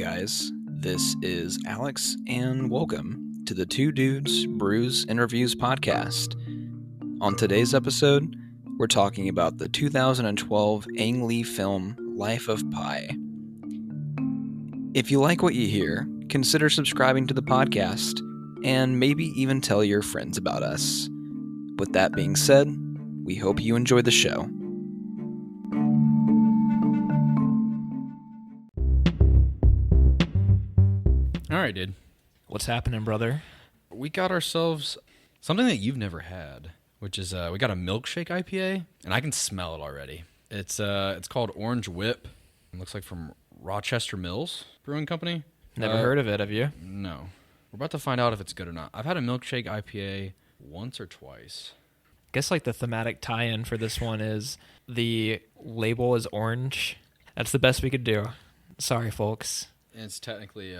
guys, this is Alex, and welcome to the Two Dudes Brews and Reviews podcast. On today's episode, we're talking about the 2012 Ang Lee film Life of Pi. If you like what you hear, consider subscribing to the podcast, and maybe even tell your friends about us. With that being said, we hope you enjoy the show. All right, dude. What's happening, brother? We got ourselves something that you've never had, which is we got a milkshake IPA, and I can smell it already. It's called Orange Whip. It looks like from Rochester Mills Brewing Company. Never heard of it, have you? No. We're about to find out if it's good or not. I've had a milkshake IPA once or twice. I guess like the thematic tie-in for this one is the label is orange. That's the best we could do. Sorry, folks. It's technically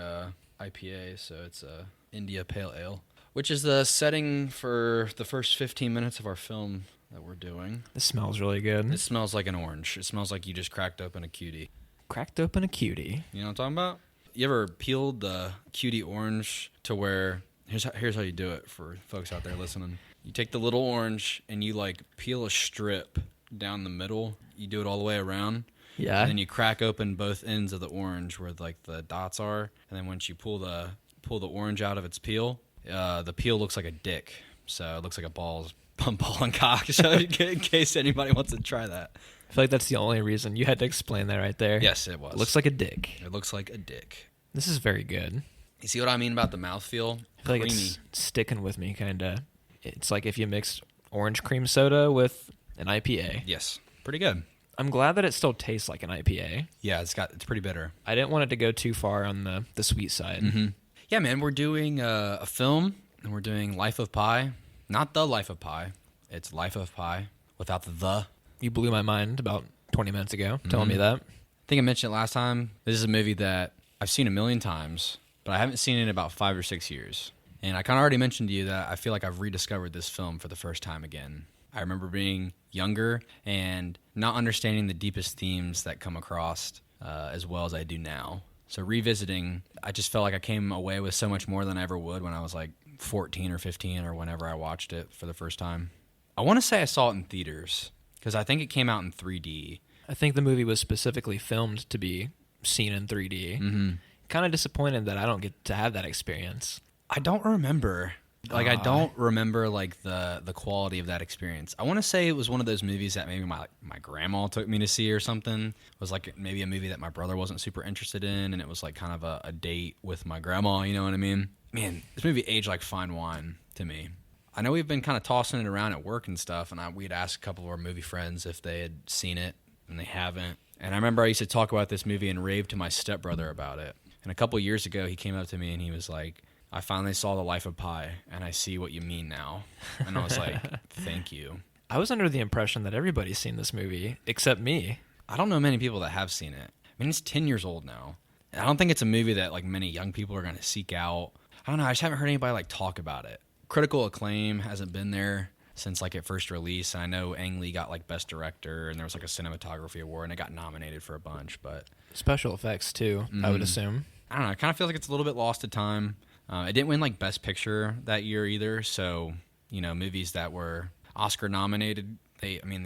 IPA, so it's India Pale Ale, which is the setting for the first 15 minutes of our film that we're doing. This smells really good. It smells like an orange. It smells like you just cracked open a cutie. Cracked open a cutie. You know what I'm talking about? You ever peeled the cutie orange to where, here's how you do it for folks out there listening. You take the little orange and you like peel a strip down the middle. You do it all the way around. Yeah. And then you crack open both ends of the orange where like the dots are. And then once you pull the orange out of its peel, the peel looks like a dick. So it looks like a ball and cock. So in case anybody wants to try that. I feel like that's the only reason. You had to explain that right there. Yes, it was. It looks like a dick. It looks like a dick. This is very good. You see what I mean about the mouthfeel? I feel like it's sticking with me, kind of. It's like if you mixed orange cream soda with an IPA. Yes, pretty good. I'm glad that it still tastes like an IPA. Yeah, it's pretty bitter. I didn't want it to go too far on the sweet side. Mm-hmm. Yeah, man, we're doing a film, and we're doing Life of Pi. Not The Life of Pi. It's Life of Pi without the the. You blew my mind about 20 minutes ago telling me that. I think I mentioned it last time. This is a movie that I've seen a million times, but I haven't seen it in about 5 or 6 years. And I kind of already mentioned to you that I feel like I've rediscovered this film for the first time again. I remember being younger and not understanding the deepest themes that come across as well as I do now. So revisiting, I just felt like I came away with so much more than I ever would when I was like 14 or 15 or whenever I watched it for the first time. I want to say I saw it in theaters because I think it came out in 3D. I think the movie was specifically filmed to be seen in 3D. Mm-hmm. Kind of disappointed that I don't get to have that experience. I don't remember. I don't remember like the quality of that experience. I want to say it was one of those movies that maybe my grandma took me to see or something. It was like maybe a movie that my brother wasn't super interested in, and it was like kind of a date with my grandma, you know what I mean? Man, this movie aged like fine wine to me. I know we've been kind of tossing it around at work and stuff, and we'd asked a couple of our movie friends if they had seen it, and they haven't. And I remember I used to talk about this movie and rave to my stepbrother about it. And a couple years ago, he came up to me and he was like, I finally saw The Life of Pi, and I see what you mean now. And I was like, thank you. I was under the impression that everybody's seen this movie, except me. I don't know many people that have seen it. I mean, it's 10 years old now. And I don't think it's a movie that like many young people are going to seek out. I don't know. I just haven't heard anybody like talk about it. Critical acclaim hasn't been there since like it first released. And I know Ang Lee got like Best Director, and there was like a cinematography award, and it got nominated for a bunch. But special effects too, I would assume. I don't know. It kind of feels like it's a little bit lost to time. It didn't win like Best Picture that year either. So, you know, movies that were Oscar nominated,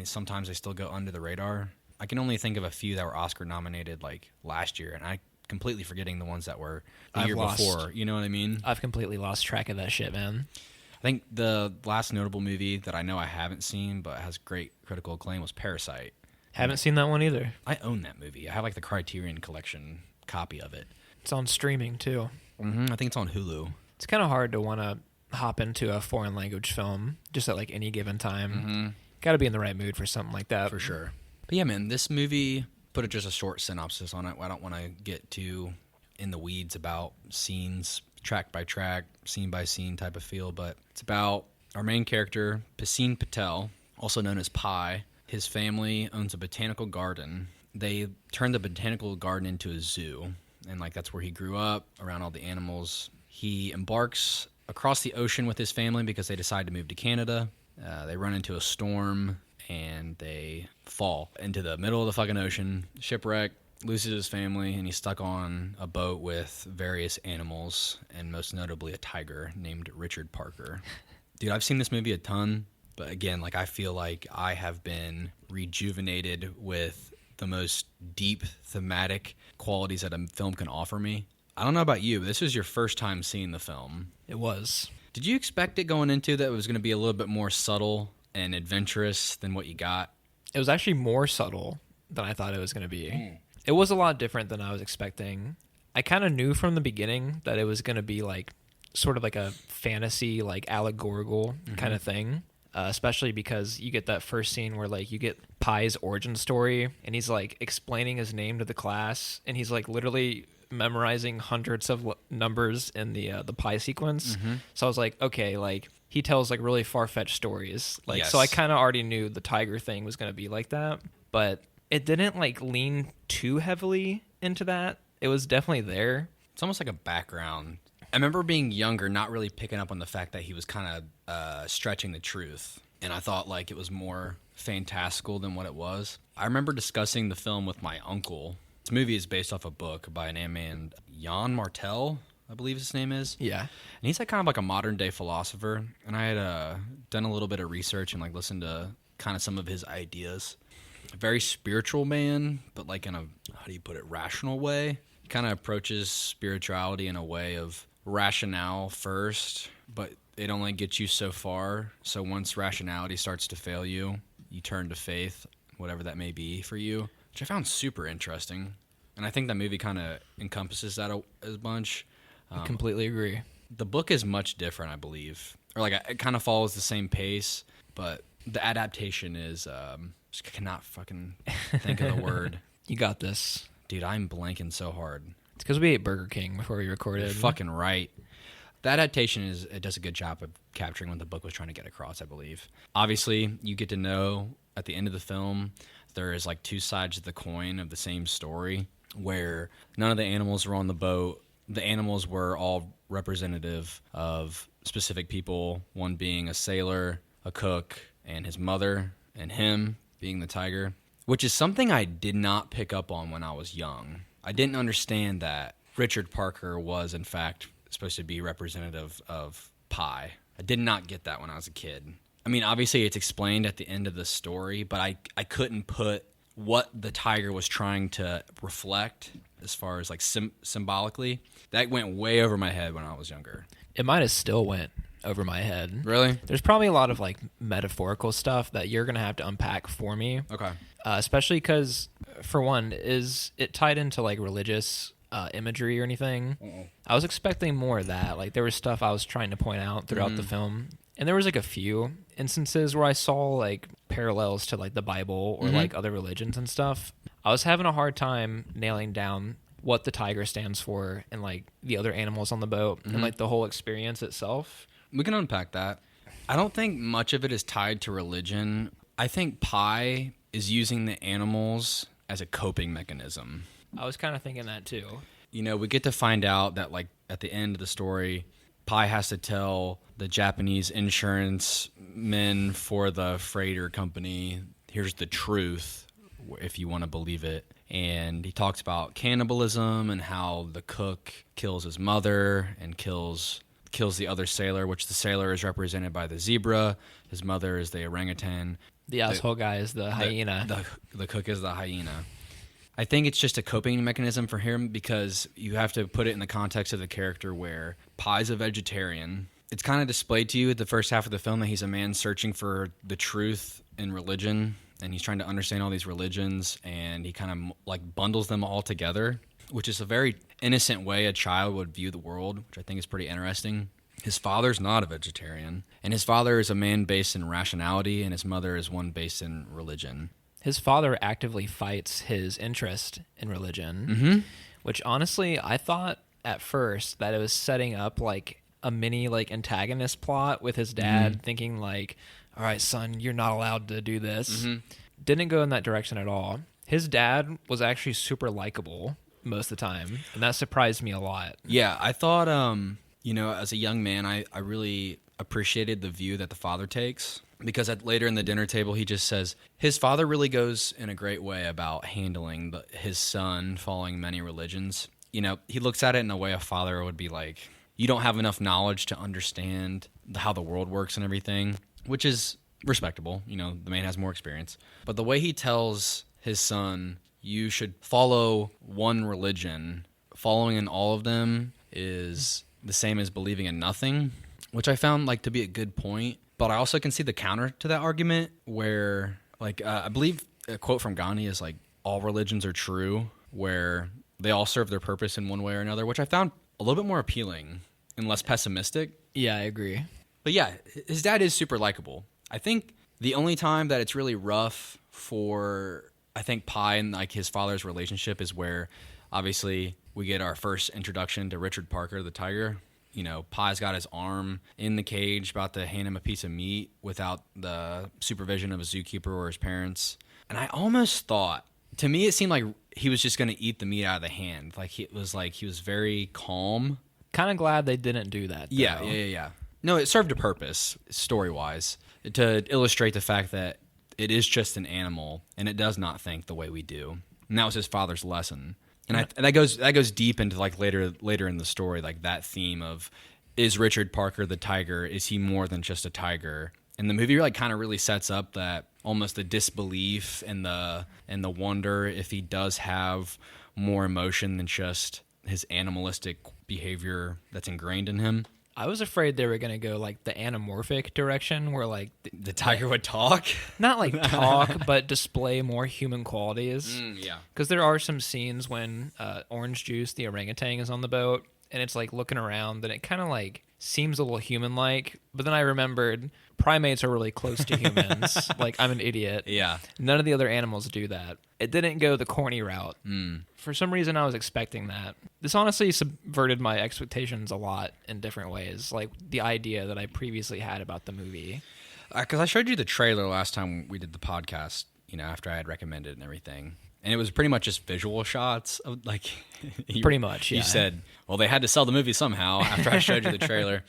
sometimes they still go under the radar. I can only think of a few that were Oscar nominated like last year, and I completely forgetting the ones that were the year before. You know what I mean? I've completely lost track of that shit, man. I think the last notable movie that I know I haven't seen but has great critical acclaim was Parasite. Haven't seen that one either. I own that movie. I have like the Criterion Collection copy of it. It's on streaming too. I think it's on Hulu. It's kind of hard to want to hop into a foreign language film just at like any given time. Got to be in the right mood for something like that. For sure. But yeah, man, this movie, put just a short synopsis on it. I don't want to get too in the weeds about scenes, track by track, scene by scene type of feel, but it's about our main character, Paseen Patel, also known as Pi. His family owns a botanical garden. They turned the botanical garden into a zoo. And like that's where he grew up, around all the animals. He embarks across the ocean with his family because they decide to move to Canada. They run into a storm and they fall into the middle of the fucking ocean, shipwreck. loses his family, and he's stuck on a boat with various animals, and most notably a tiger named Richard Parker. Dude, I've seen this movie a ton, but again, like I feel like I have been rejuvenated with the most deep thematic qualities that a film can offer me. I don't know about you, but this was your first time seeing the film. It was. Did you expect it going into that it was going to be a little bit more subtle and adventurous than what you got? It was actually more subtle than I thought it was going to be. It was a lot different than I was expecting. I kind of knew from the beginning that it was going to be like sort of like a fantasy, like allegorical kind of thing. Especially because you get that first scene where like you get Pi's origin story and he's like explaining his name to the class and he's like literally memorizing hundreds of numbers in the Pi sequence. So I was like, okay, like he tells like really far-fetched stories. Like, Yes. So I kind of already knew the tiger thing was going to be like that, but it didn't like lean too heavily into that. It was definitely there. It's almost like a background. I remember being younger, not really picking up on the fact that he was kind of stretching the truth. And I thought like it was more fantastical than what it was. I remember discussing the film with my uncle. This movie is based off a book by a man named Jan Martel, I believe his name is. Yeah. And he's like kind of like a modern day philosopher. And I had done a little bit of research and like listened to kind of some of his ideas. A very spiritual man, but like in a, how do you put it, rational way. He kind of approaches spirituality in a way of rationale first, but it only gets you so far. So once rationality starts to fail you, you turn to faith, whatever that may be for you, which I found super interesting. And I think that movie kind of encompasses that a bunch. I completely agree. The book is much different, I believe. Or like it kind of follows the same pace, but the adaptation is, just cannot fucking think of the word. You got this. Dude, I'm blanking so hard. It's because we ate Burger King before we recorded. You're fucking right. The adaptation it does a good job of capturing what the book was trying to get across, I believe. Obviously, you get to know at the end of the film there is like two sides of the coin of the same story where none of the animals were on the boat. The animals were all representative of specific people, one being a sailor, a cook, and his mother, and him being the tiger, which is something I did not pick up on when I was young. I didn't understand that Richard Parker was, in fact, supposed to be representative of Pi. I did not get that when I was a kid. I mean, obviously it's explained at the end of the story, but I couldn't put what the tiger was trying to reflect as far as like symbolically. That went way over my head when I was younger. It might have still went over my head. Really? There's probably a lot of like metaphorical stuff that you're going to have to unpack for me. Okay. Especially because, for one, is it tied into like religious imagery or anything? I was expecting more of that. Like there was stuff I was trying to point out throughout the film. And there was like a few instances where I saw like parallels to like the Bible or like other religions and stuff. I was having a hard time nailing down what the tiger stands for and like the other animals on the boat and like the whole experience itself. We can unpack that. I don't think much of it is tied to religion. I think Pi is using the animals as a coping mechanism. I was kind of thinking that too. You know, we get to find out that like at the end of the story, Pi has to tell the Japanese insurance men for the freighter company, here's the truth, if you want to believe it. And he talks about cannibalism and how the cook kills his mother and kills the other sailor, which the sailor is represented by the zebra. His mother is the orangutan. The asshole guy is the hyena. The cook is the hyena. I think it's just a coping mechanism for him because you have to put it in the context of the character where Pi's a vegetarian. It's kind of displayed to you at the first half of the film that he's a man searching for the truth in religion, and he's trying to understand all these religions, and he kind of like bundles them all together, which is a very innocent way a child would view the world, which I think is pretty interesting. His father's not a vegetarian, and his father is a man based in rationality, and his mother is one based in religion. His father actively fights his interest in religion, which honestly, I thought at first that it was setting up like a mini like antagonist plot with his dad thinking like, all right, son, you're not allowed to do this. Didn't go in that direction at all. His dad was actually super likable most of the time, and that surprised me a lot. Yeah, I thought, you know, as a young man, I really appreciated the view that the father takes. because later in the dinner table, he just says his father really goes in a great way about handling his son following many religions. You know, he looks at it in a way a father would be like, you don't have enough knowledge to understand how the world works and everything, which is respectable. You know, the man has more experience. But the way he tells his son, you should follow one religion, following in all of them is the same as believing in nothing, which I found like to be a good point. But I also can see the counter to that argument where, like, I believe a quote from Gandhi is like, all religions are true, where they all serve their purpose in one way or another, which I found a little bit more appealing and less pessimistic. Yeah, I agree. But yeah, his dad is super likable. I think the only time that it's really rough for, I think, Pi and like his father's relationship is where obviously we get our first introduction to Richard Parker, the tiger. You know, Pi's got his arm in the cage, about to hand him a piece of meat without the supervision of a zookeeper or his parents. And I almost thought, to me, it seemed like he was just going to eat the meat out of the hand. Like, he was very calm. Kind of glad they didn't do that, though. Yeah. No, it served a purpose, story-wise, to illustrate the fact that it is just an animal, and it does not think the way we do. And that was his father's lesson. And that goes deep into like later in the story, like that theme of, is Richard Parker the tiger? Is he more than just a tiger? And the movie like kind of really sets up that almost the disbelief and the wonder if he does have more emotion than just his animalistic behavior that's ingrained in him. I was afraid they were going to go like the anamorphic direction where like the tiger would talk. Not like talk, but display more human qualities. Yeah. Because there are some scenes when Orange Juice, the orangutan, is on the boat and it's like looking around and it kind of like seems a little human-like. But then I remembered primates are really close to humans. Like, I'm an idiot. Yeah. None of the other animals do that. It didn't go the corny route. For some reason, I was expecting that. This honestly subverted my expectations a lot in different ways. Like, the idea that I previously had about the movie. Because I showed you the trailer last time we did the podcast, you know, after I had recommended and everything. And it was pretty much just visual shots of like... Pretty much, yeah. You said, well, they had to sell the movie somehow after I showed you the trailer.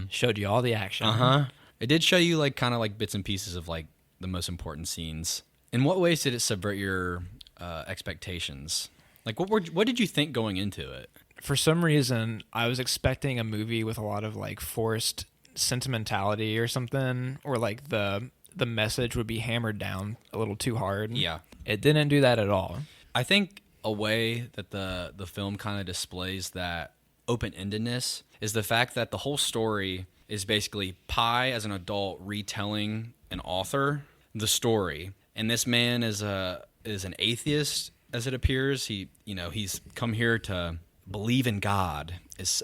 Showed you all the action. It did show you like kind of like bits and pieces of like the most important scenes. In what ways did it subvert your expectations? Like what did you think going into it? For some reason, I was expecting a movie with a lot of like forced sentimentality or something, or like the message would be hammered down a little too hard. Yeah. It didn't do that at all. I think a way that the film kind of displays that open-endedness is the fact that the whole story is basically Pi as an adult retelling an author the story. And this man is an atheist, as it appears. He's come here to believe in God. Is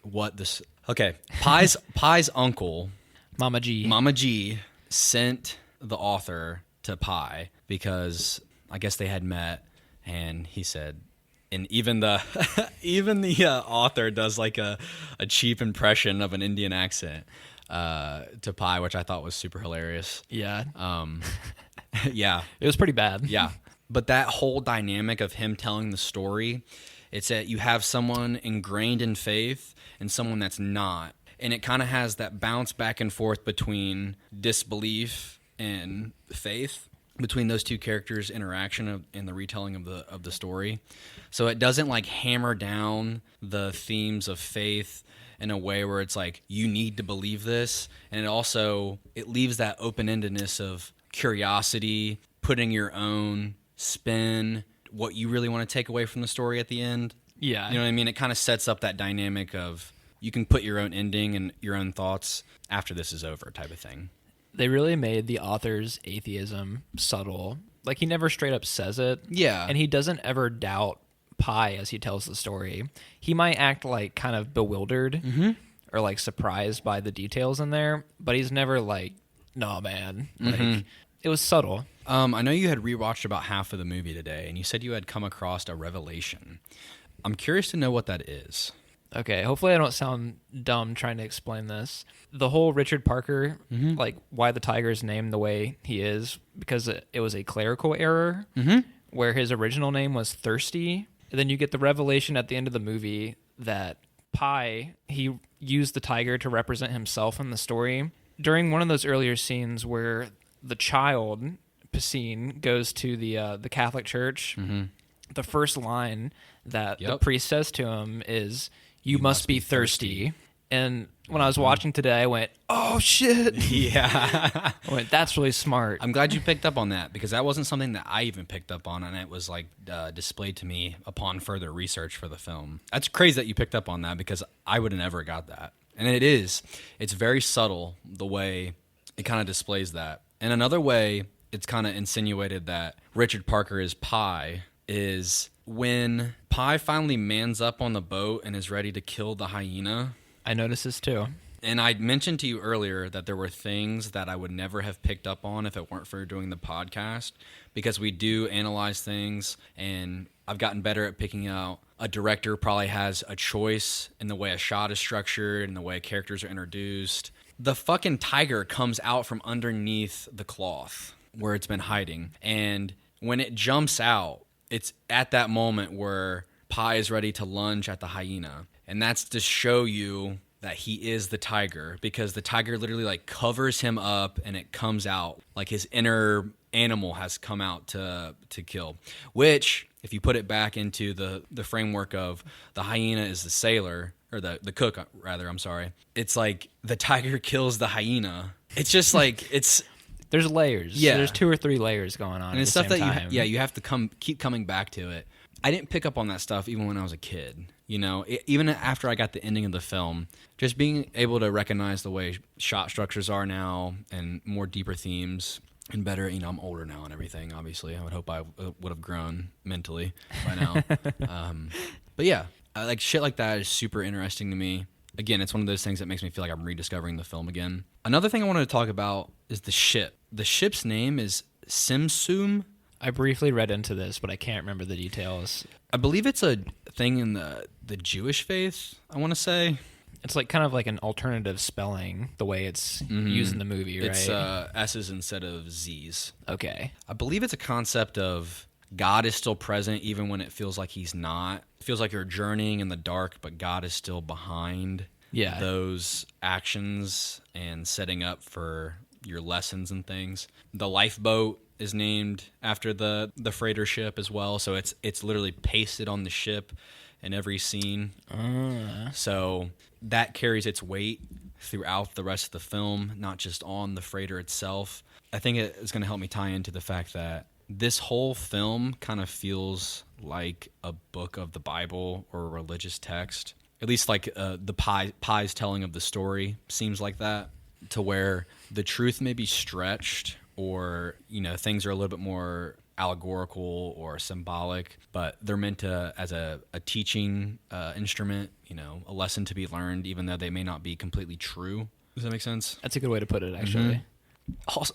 what this? Okay, Pi's uncle, Mama G, sent the author to Pi because I guess they had met, and he said, and even the author does like a cheap impression of an Indian accent to Pi, which I thought was super hilarious. Yeah. Yeah. It was pretty bad. Yeah. But that whole dynamic of him telling the story, it's that you have someone ingrained in faith and someone that's not. And it kind of has that bounce back and forth between disbelief and faith, between those two characters' interaction in the retelling of the story. So it doesn't like hammer down the themes of faith in a way where it's like, you need to believe this. And it leaves that open-endedness of curiosity, putting your own spin, what you really want to take away from the story at the end. Yeah. You know what I mean? It kind of sets up that dynamic of you can put your own ending and your own thoughts after this is over type of thing. They really made the author's atheism subtle. Like, he never straight up says it. Yeah. And he doesn't ever doubt Pi as he tells the story. He might act like kind of bewildered or like surprised by the details in there, but he's never like, "No, man." Like, it was subtle. I know you had rewatched about half of the movie today, and you said you had come across a revelation. I'm curious to know what that is. Okay, hopefully I don't sound dumb trying to explain this. The whole Richard Parker, like why the tiger is named the way he is, because it was a clerical error where his original name was Thirsty. And then you get the revelation at the end of the movie that Pi, he used the tiger to represent himself in the story during one of those earlier scenes where the child, Pacine, goes to the Catholic Church, the first line that the priest says to him is, you must be thirsty. And when I was watching today, I went, oh, shit. Yeah. I went, that's really smart. I'm glad you picked up on that, because that wasn't something that I even picked up on, and it was like displayed to me upon further research for the film. That's crazy that you picked up on that, because I would have never got that. And it's very subtle the way it kind of displays that. And another way it's kind of insinuated that Richard Parker is Pi is when Pi finally mans up on the boat and is ready to kill the hyena. I noticed this too. And I mentioned to you earlier that there were things that I would never have picked up on if it weren't for doing the podcast, because we do analyze things, and I've gotten better at picking out a director probably has a choice in the way a shot is structured and the way characters are introduced. The fucking tiger comes out from underneath the cloth where it's been hiding, and when it jumps out, it's at that moment where Pi is ready to lunge at the hyena. And that's to show you that he is the tiger, because the tiger literally like covers him up and it comes out like his inner animal has come out to kill. Which, if you put it back into the framework of the hyena is the sailor, or the cook rather, I'm sorry. It's like the tiger kills the hyena. It's just like there's layers. Yeah. There's 2 or 3 layers going on. And it's at the stuff same that time. you have to keep coming back to it. I didn't pick up on that stuff even when I was a kid. You know, even after I got the ending of the film, just being able to recognize the way shot structures are now and more deeper themes and better, you know, I'm older now and everything, obviously. I would hope I would have grown mentally by now. But yeah, like shit like that is super interesting to me. Again, it's one of those things that makes me feel like I'm rediscovering the film again. Another thing I wanted to talk about is the ship. The ship's name is Simsum. I briefly read into this, but I can't remember the details. I believe it's a thing in the Jewish faith, I want to say. It's like kind of like an alternative spelling, the way it's used in the movie, right? It's S's instead of Z's. Okay. I believe it's a concept of God is still present even when it feels like he's not. It feels like you're journeying in the dark, but God is still behind those actions and setting up for your lessons and things. The lifeboat is named after the freighter ship as well, so it's literally pasted on the ship in every scene. So that carries its weight throughout the rest of the film, not just on the freighter itself. I think it is going to help me tie into the fact that this whole film kind of feels like a book of the Bible or a religious text. At least like the Pi's telling of the story seems like that, to where the truth may be stretched, or, you know, things are a little bit more allegorical or symbolic, but they're meant to as a teaching instrument, you know, a lesson to be learned, even though they may not be completely true. Does that make sense? That's a good way to put it, actually.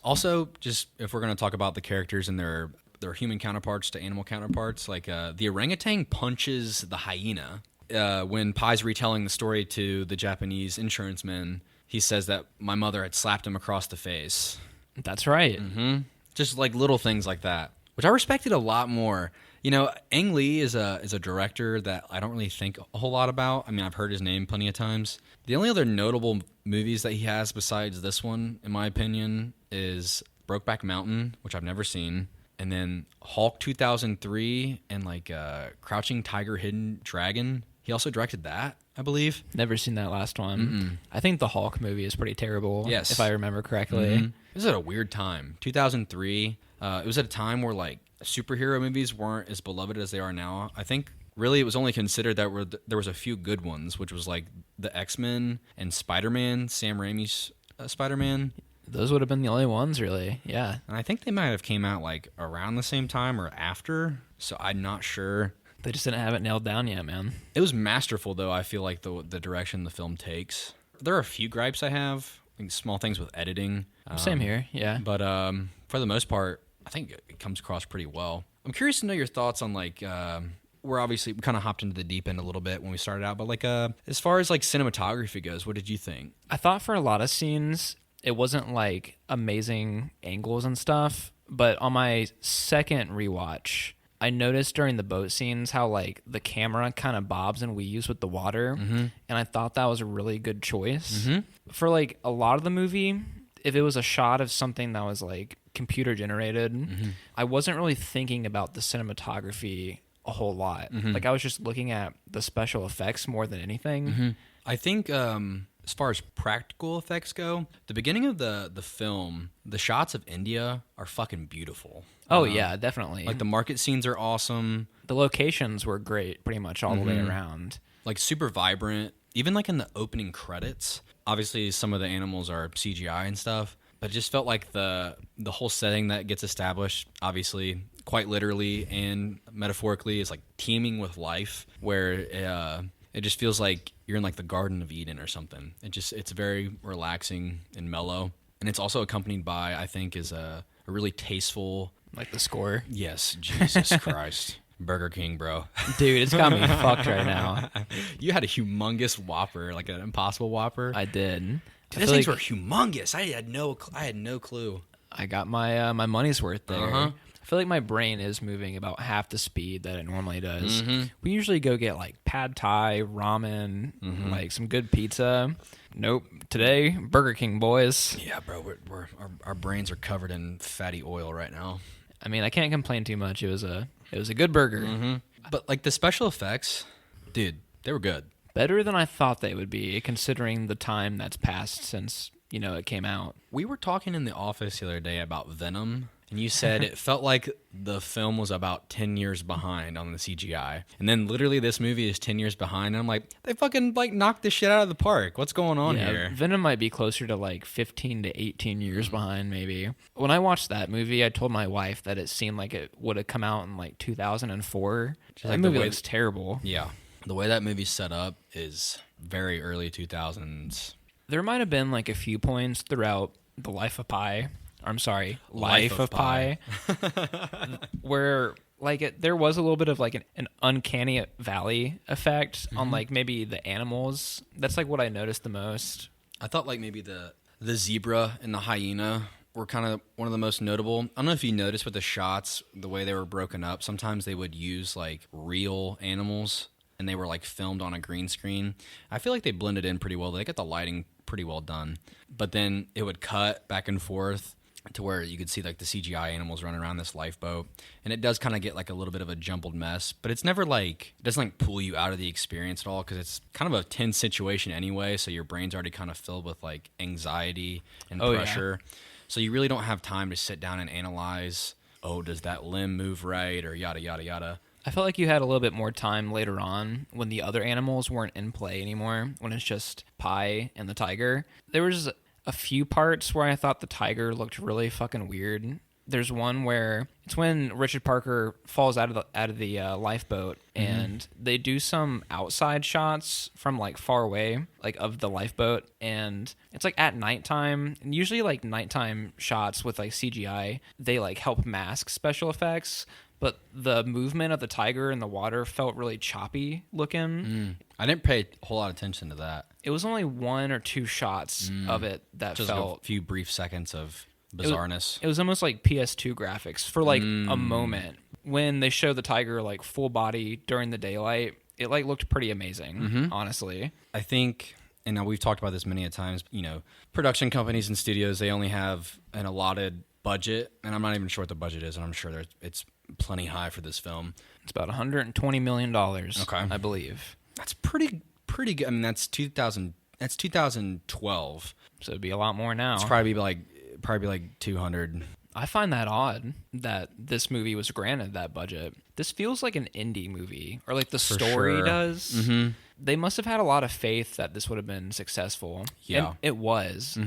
Also, just if we're going to talk about the characters and their human counterparts to animal counterparts, like the orangutan punches the hyena. When Pi's retelling the story to the Japanese insurance men, he says that my mother had slapped him across the face. That's right. Just like little things like that, which I respected a lot more. You know, Ang Lee is a director that I don't really think a whole lot about. I mean, I've heard his name plenty of times. The only other notable movies that he has besides this one, in my opinion, is Brokeback Mountain, which I've never seen, and then Hulk 2003 and like Crouching Tiger, Hidden Dragon. He also directed that, I believe. Never seen that last one. I think the Hulk movie is pretty terrible, yes, if I remember correctly. It was at a weird time. 2003, it was at a time where like superhero movies weren't as beloved as they are now. I think really it was only considered that there was a few good ones, which was like the X-Men and Spider-Man, Sam Raimi's Spider-Man. Those would have been the only ones, really. Yeah. And I think they might have came out like around the same time or after, so I'm not sure. They just didn't have it nailed down yet, man. It was masterful, though, I feel like, the direction the film takes. There are a few gripes I have, like small things with editing. Same here, yeah. But for the most part, I think it comes across pretty well. I'm curious to know your thoughts on, like, we kind of hopped into the deep end a little bit when we started out, but, like, as far as, like, cinematography goes, what did you think? I thought for a lot of scenes, it wasn't, like, amazing angles and stuff, but on my second rewatch, I noticed during the boat scenes how like the camera kind of bobs and weaves with the water, and I thought that was a really good choice. For like a lot of the movie, if it was a shot of something that was like computer generated, I wasn't really thinking about the cinematography a whole lot. Like I was just looking at the special effects more than anything. I think as far as practical effects go, the beginning of the film, the shots of India are fucking beautiful. Oh yeah, definitely. Like the market scenes are awesome. The locations were great pretty much all the way around. Like super vibrant. Even like in the opening credits, obviously some of the animals are CGI and stuff, but it just felt like the whole setting that gets established, obviously quite literally and metaphorically, is like teeming with life, where it just feels like you're in like the Garden of Eden or something. It's very relaxing and mellow, and it's also accompanied by, I think, is a really tasteful, Like the score. yes, Jesus Christ, Burger King, bro. Dude, it's got me fucked right now. You had a humongous Whopper, like an Impossible Whopper. I did. Dude, I those feel things like were humongous. I had no clue. I got my my money's worth there. I feel like my brain is moving about half the speed that it normally does. We usually go get like pad thai, ramen, like some good pizza. Nope. Today, Burger King, boys. Yeah, bro, our brains are covered in fatty oil right now. I mean, I can't complain too much. It was a good burger. But like the special effects, dude, they were good. Better than I thought they would be, considering the time that's passed since, it came out. We were talking in the office the other day about Venom, and you said it felt like the film was about 10 years behind on the CGI. And then literally this movie is 10 years behind, and I'm like, they fucking like knocked this shit out of the park. What's going on here? Venom might be closer to like 15 to 18 years behind, maybe. When I watched that movie, I told my wife that it seemed like it would have come out in like 2004. That like movie looks terrible. Yeah. The way that movie's set up is very early 2000s. There might have been like a few points throughout the Life of Pi. I'm sorry, Life of Pi. Where like there was a little bit of like an uncanny valley effect on like maybe the animals. That's like what I noticed the most. I thought like maybe the zebra and the hyena were kind of one of the most notable. I don't know if you noticed with the shots, the way they were broken up. Sometimes they would use like real animals, and they were like filmed on a green screen. I feel like they blended in pretty well. They got the lighting pretty well done. But then it would cut back and forth to where you could see like the CGI animals running around this lifeboat. And it does kind of get like a little bit of a jumbled mess, but it's never like, it doesn't like pull you out of the experience at all, because it's kind of a tense situation anyway. So your brain's already kind of filled with like anxiety and pressure. Yeah. So you really don't have time to sit down and analyze, does that limb move right, or yada, yada, yada. I felt like you had a little bit more time later on when the other animals weren't in play anymore, when it's just Pi and the tiger. There was a few parts where I thought the tiger looked really fucking weird. There's one where it's when Richard Parker falls out of the lifeboat, and they do some outside shots from like far away, like of the lifeboat, and it's like at nighttime. And usually like nighttime shots with like CGI, they like help mask special effects. But the movement of the tiger in the water felt really choppy looking. I didn't pay a whole lot of attention to that. It was only one or two shots of it that just felt... like a few brief seconds of bizarreness. It was almost like PS2 graphics for like a moment. When they show the tiger like full body during the daylight, it like looked pretty amazing, honestly. I think... And now we've talked about this many a times, production companies and studios, they only have an allotted budget, and I'm not even sure what the budget is, and I'm sure it's plenty high for this film. It's about $120 million, I believe. That's pretty good. I mean, that's 2012. So it'd be a lot more now. It's probably like 200. I find that odd that this movie was granted that budget. This feels like an indie movie, or like the story does. They must have had a lot of faith that this would have been successful. Yeah, and it was.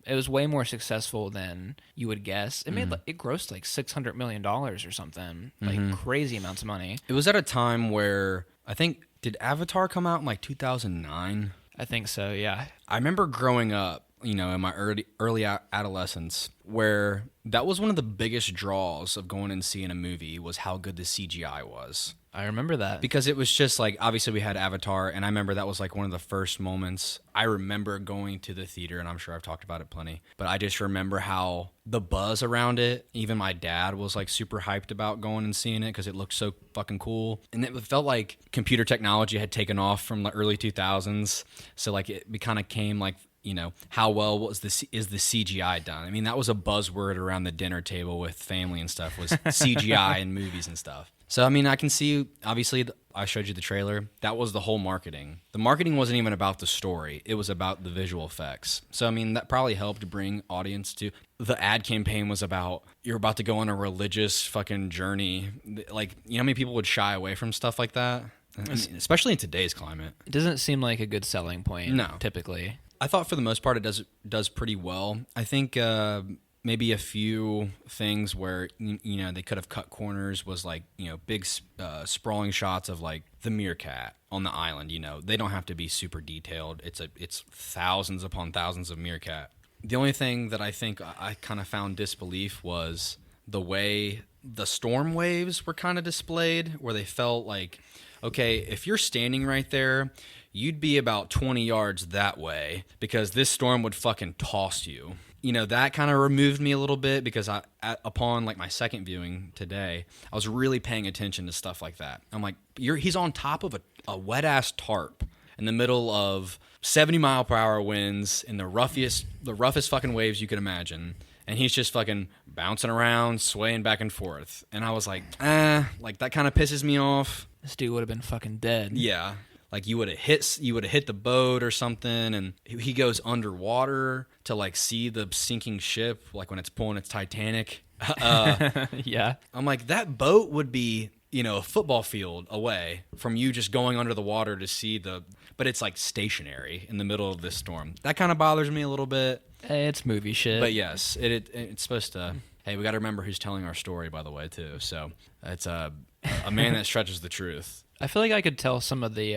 It was way more successful than you would guess. It made it grossed like $600 million or something, like crazy amounts of money. It was at a time where I think, did Avatar come out in like 2009? I think so. Yeah. I remember growing up in my early adolescence, where that was one of the biggest draws of going and seeing a movie was how good the CGI was. I remember that. Because it was just like, obviously we had Avatar, and I remember that was like one of the first moments I remember going to the theater, and I'm sure I've talked about it plenty, but I just remember how the buzz around it, even my dad was like super hyped about going and seeing it because it looked so fucking cool. And it felt like computer technology had taken off from the early 2000s. So like it kind of came like, how well is the CGI done? I mean, that was a buzzword around the dinner table with family and stuff, was CGI in movies and stuff. So, I mean, I can see, obviously, I showed you the trailer. That was the whole marketing. The marketing wasn't even about the story. It was about the visual effects. So, I mean, that probably helped bring audience to... The ad campaign was about, you're about to go on a religious fucking journey. Like, how many people would shy away from stuff like that? I mean, especially in today's climate. It doesn't seem like a good selling point, No. typically. I thought for the most part it does pretty well. I think maybe a few things where they could have cut corners was like big sprawling shots of like the meerkat on the island. They don't have to be super detailed. It's thousands upon thousands of meerkat. The only thing that I think I kind of found disbelief was the way the storm waves were kind of displayed, where they felt like, okay, if you're standing right there, you'd be about 20 yards that way because this storm would fucking toss you. That kind of removed me a little bit because upon like my second viewing today, I was really paying attention to stuff like that. I'm like, he's on top of a wet ass tarp in the middle of 70-mile-per-hour winds in the roughest fucking waves you could imagine. And he's just fucking bouncing around, swaying back and forth. And I was like, like that kind of pisses me off. This dude would have been fucking dead. Yeah. Like you would have hit the boat or something, and he goes underwater to like see the sinking ship, like when it's pulling its Titanic. Yeah. I'm like, that boat would be, a football field away from you just going under the water to see but it's like stationary in the middle of this storm. That kind of bothers me a little bit. It's movie shit. But yes, it's supposed to. Hey, we got to remember who's telling our story, by the way, too. So it's a man that stretches the truth. I feel like I could tell some of the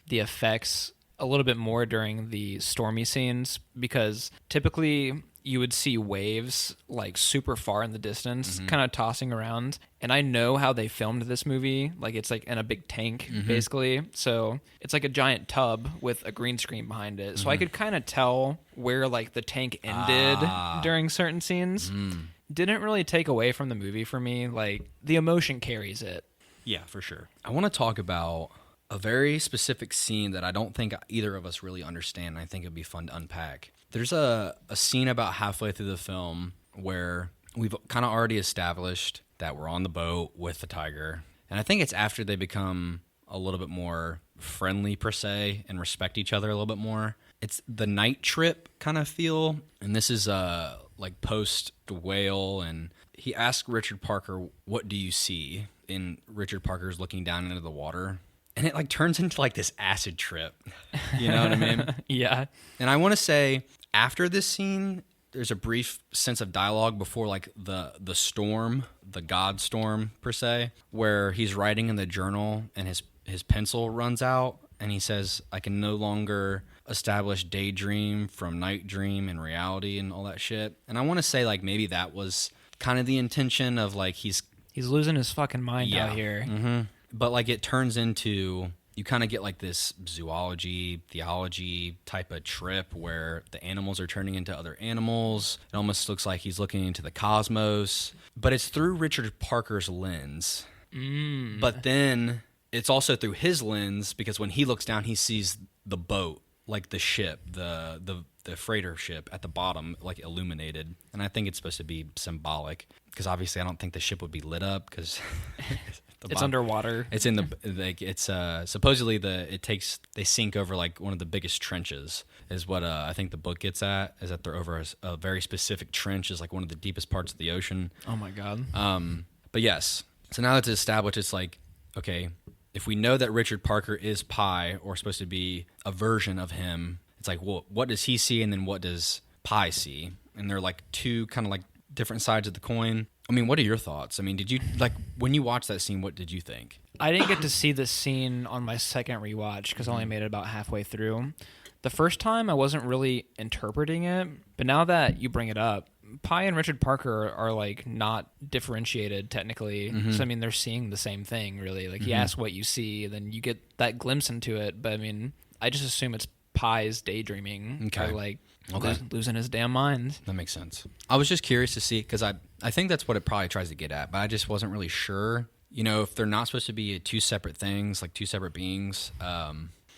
effects a little bit more during the stormy scenes, because typically you would see waves like super far in the distance, kind of tossing around. And I know how they filmed this movie. Like it's like in a big tank, basically. So it's like a giant tub with a green screen behind it. So I could kind of tell where like the tank ended during certain scenes. Didn't really take away from the movie for me. Like the emotion carries it. Yeah, for sure. I want to talk about a very specific scene that I don't think either of us really understand, and I think it'd be fun to unpack. There's a scene about halfway through the film where we've kind of already established that we're on the boat with the tiger, and I think it's after they become a little bit more friendly, per se, and respect each other a little bit more. It's the night trip kind of feel, and this is like post-whale, and he asked Richard Parker, "What do you see?" And Richard Parker's looking down into the water, and it like turns into like this acid trip. You know what I mean? Yeah. And I want to say after this scene, there's a brief sense of dialogue before like the storm, the God storm per se, where he's writing in the journal and his pencil runs out, and he says, "I can no longer establish daydream from night dream and reality," and all that shit. And I want to say like maybe that was kind of the intention of like he's losing his fucking mind out here. Mm-hmm. But like it turns into, you kind of get like this zoology, theology type of trip where the animals are turning into other animals. It almost looks like he's looking into the cosmos, but it's through Richard Parker's lens. But then it's also through his lens, because when he looks down, he sees the boat, like the ship, the freighter ship at the bottom, like illuminated. And I think it's supposed to be symbolic, because obviously I don't think the ship would be lit up because it's underwater. It's in the like it's supposedly they sink over like one of the biggest trenches is what I think the book gets at, is that they're over a very specific trench, is like one of the deepest parts of the ocean. Oh my god. But yes, so now that it's established, it's like, okay, if we know that Richard Parker is Pi, or supposed to be a version of him, it's like, well, what does he see, and then what does Pi see? And they're like two kind of like different sides of the coin. I mean, what are your thoughts? I mean, did you, like, when you watched that scene, what did you think? I didn't get to see this scene on my second rewatch because I only made it about halfway through. The first time I wasn't really interpreting it, but now that you bring it up, Pi and Richard Parker are like not differentiated technically. So I mean, they're seeing the same thing really. Like he asks what you see, then you get that glimpse into it. But I mean, I just assume it's Pi's daydreaming or like losing his damn mind. That makes sense. I was just curious to see because I think that's what it probably tries to get at, but I just wasn't really sure. You know, if they're not supposed to be two separate things, like two separate beings.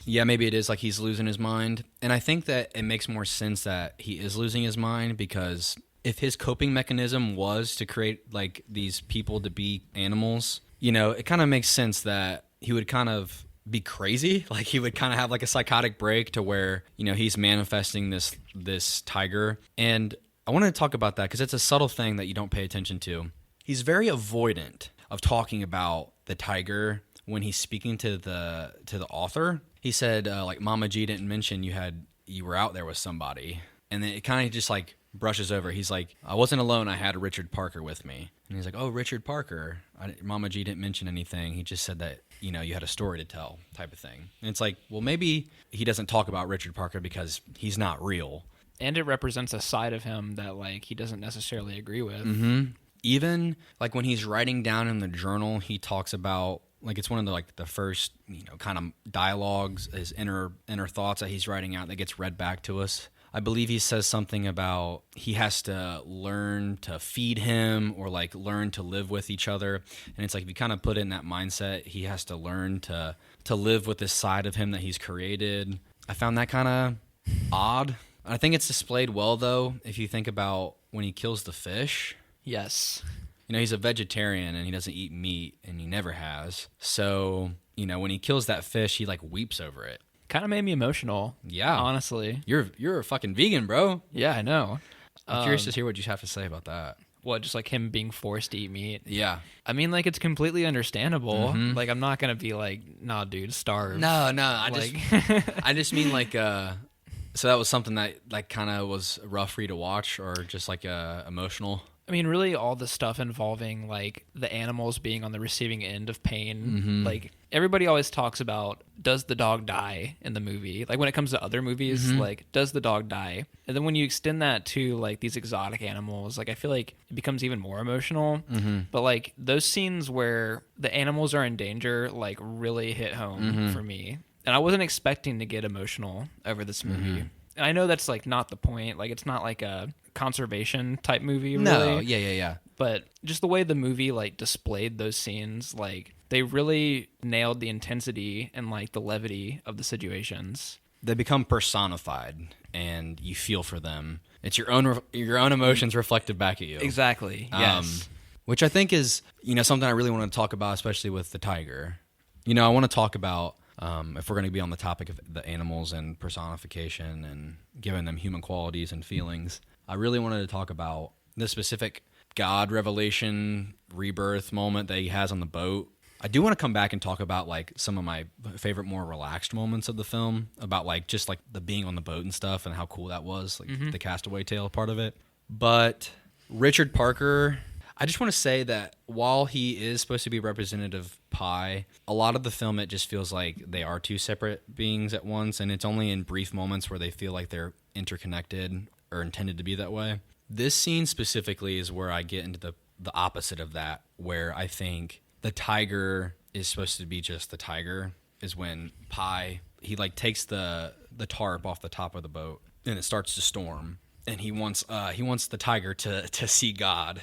Yeah, maybe it is like he's losing his mind. And I think that it makes more sense that he is losing his mind because if his coping mechanism was to create like these people to be animals, you know, it kind of makes sense that he would kind of be crazy. Like he would kind of have like a psychotic break to where, you know, he's manifesting this tiger. And I wanted to talk about that because it's a subtle thing that you don't pay attention to. He's very avoidant of talking about the tiger when he's speaking to the author. He said like Mama G didn't mention you were out there with somebody, and then it kind of just like brushes over. He's like, I wasn't alone. I had Richard Parker with me, and he's like, oh, Richard Parker. Mama G didn't mention anything. He just said that, you know, you had a story to tell, type of thing. And it's like, well, maybe he doesn't talk about Richard Parker because he's not real, and it represents a side of him that like he doesn't necessarily agree with. Even like when he's writing down in the journal, he talks about like it's one of the first, you know, kind of dialogues, his inner thoughts that he's writing out that gets read back to us. I believe he says something about he has to learn to feed him or like learn to live with each other. And it's like if you kind of put it in that mindset, he has to learn to live with this side of him that he's created. I found that kind of odd. I think it's displayed well though if you think about when he kills the fish. Yes. You know, he's a vegetarian and he doesn't eat meat and he never has. So, you know, when he kills that fish, he like weeps over it. Kind of made me emotional. Yeah. Honestly. You're a fucking vegan, bro. Yeah, I know. I'm curious to hear what you have to say about that. What, just like him being forced to eat meat? Yeah. I mean, like, it's completely understandable. Like, I'm not going to be like, nah, dude, starve. No. I just mean like, so that was something that like kind of was rough for you to watch or just like emotional? I mean, really all the stuff involving like the animals being on the receiving end of pain. Like everybody always talks about, does the dog die in the movie? Like when it comes to other movies, like does the dog die? And then when you extend that to like these exotic animals, like I feel like it becomes even more emotional. But like those scenes where the animals are in danger, like really hit home for me. And I wasn't expecting to get emotional over this movie. And I know that's like not the point. Like it's not like a conservation type movie, really. No, yeah. But just the way the movie like displayed those scenes, like they really nailed the intensity and like the levity of the situations. They become personified, and you feel for them. It's your own emotions reflected back at you. Exactly. Yes. Which I think is, you know, something I really want to talk about, especially with the tiger. You know, I want to talk about if we're going to be on the topic of the animals and personification and giving them human qualities and feelings. I really wanted to talk about the specific God revelation rebirth moment that he has on the boat. I do want to come back and talk about like some of my favorite more relaxed moments of the film, about like just like the being on the boat and stuff and how cool that was, like the castaway tale part of it. But Richard Parker, I just want to say that while he is supposed to be representative of Pi, a lot of the film, it just feels like they are two separate beings at once, and it's only in brief moments where they feel like they're interconnected or intended to be that way. This scene specifically is where I get into the opposite of that, where I think the tiger is supposed to be just the tiger, is when Pi, he like takes the tarp off the top of the boat and it starts to storm. And he wants the tiger to see God,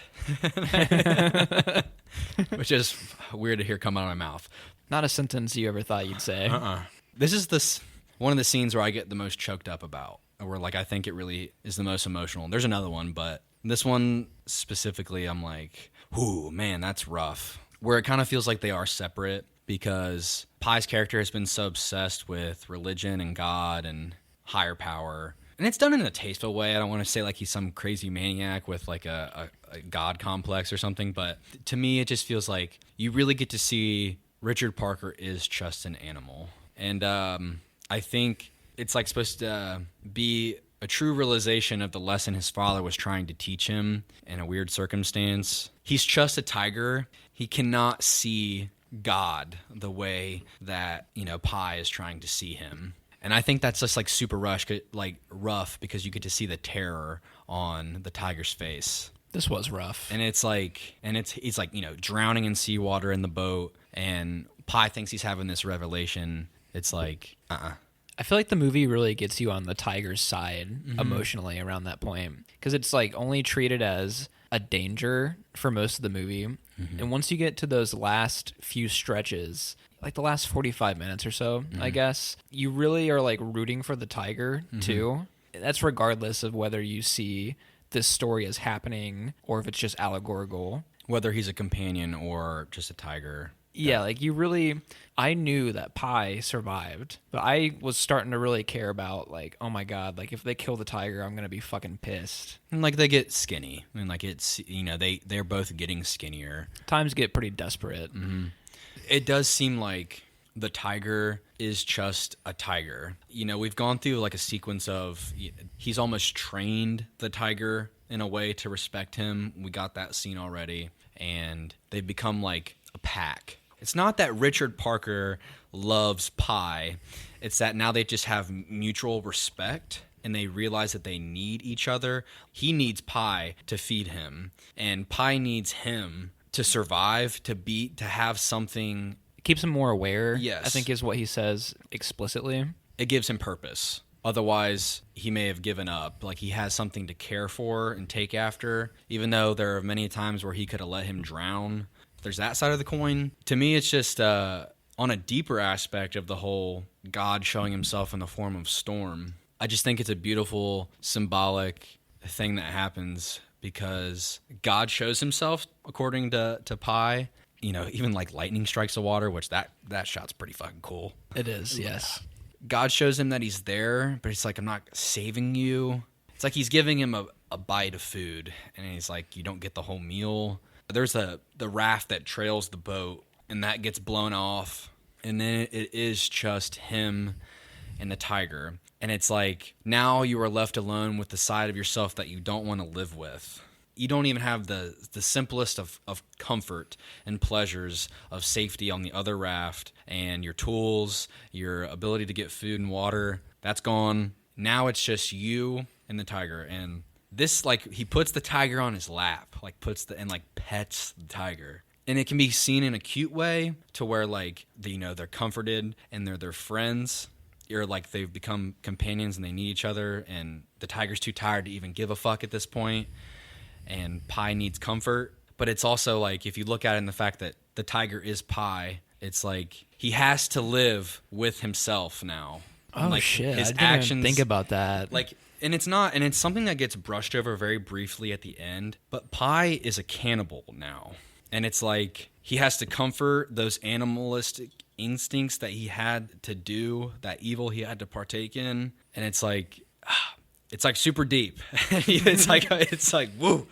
which is weird to hear come out of my mouth. Not a sentence you ever thought you'd say. This is one of the scenes where I get the most choked up about, where like I think it really is the most emotional. There's another one, but this one specifically, I'm like, ooh, man, that's rough. Where it kind of feels like they are separate because Pi's character has been so obsessed with religion and God and higher power. And it's done in a tasteful way. I don't want to say like he's some crazy maniac with like a God complex or something, but to me it just feels like you really get to see Richard Parker is just an animal. And I think it's like supposed to be a true realization of the lesson his father was trying to teach him in a weird circumstance. He's just a tiger. He cannot see God the way that, you know, Pi is trying to see him. And I think that's just like super rough because you get to see the terror on the tiger's face. This was rough. And he's like, drowning in seawater in the boat, and Pi thinks he's having this revelation. It's like, I feel like the movie really gets you on the tiger's side emotionally around that point, because it's like only treated as a danger for most of the movie. And once you get to those last few stretches, like the last 45 minutes or so, I guess, you really are like rooting for the tiger too. That's regardless of whether you see this story as happening or if it's just allegorical. Whether he's a companion or just a tiger. Yeah, like I knew that Pi survived, but I was starting to really care about, like, oh my God, like if they kill the tiger, I'm going to be fucking pissed. And like they get skinny. I mean, like it's, they're both getting skinnier. Times get pretty desperate. It does seem like the tiger is just a tiger. We've gone through like a sequence of, he's almost trained the tiger in a way to respect him. We got that scene already, and they've become like a pack. It's not that Richard Parker loves Pi. It's that now they just have mutual respect, and they realize that they need each other. He needs Pi to feed him, and Pi needs him to survive, to have something. Keeps him more aware, Yes. I think is what he says explicitly. It gives him purpose. Otherwise, he may have given up. Like, he has something to care for and take after, even though there are many times where he could have let him drown. There's that side of the coin. To me, it's just on a deeper aspect of the whole God showing himself in the form of storm. I just think it's a beautiful, symbolic thing that happens because God shows himself according to Pi. Even like lightning strikes the water, which that shot's pretty fucking cool. It is, yes. God shows him that he's there, but it's like, I'm not saving you. It's like he's giving him a bite of food, and he's like, you don't get the whole meal. There's the raft that trails the boat, and that gets blown off, and then it is just him and the tiger. And it's like, now you are left alone with the side of yourself that you don't want to live with. You don't even have the simplest of comfort and pleasures of safety on the other raft, and your tools, your ability to get food and water, that's gone. Now it's just you and the tiger. And this, like, he puts the tiger on his lap, like pets the tiger. And it can be seen in a cute way to where like they're comforted and they're friends. Or like they've become companions and they need each other, and the tiger's too tired to even give a fuck at this point. And Pi needs comfort. But it's also like, if you look at it in the fact that the tiger is Pi, it's like he has to live with himself now. Oh, like, shit. His I didn't actions, even think about that. Like, and it's something that gets brushed over very briefly at the end. But Pi is a cannibal now. And it's like he has to comfort those animalistic instincts that he had to do, that evil he had to partake in. And it's like super deep. it's like, whoa,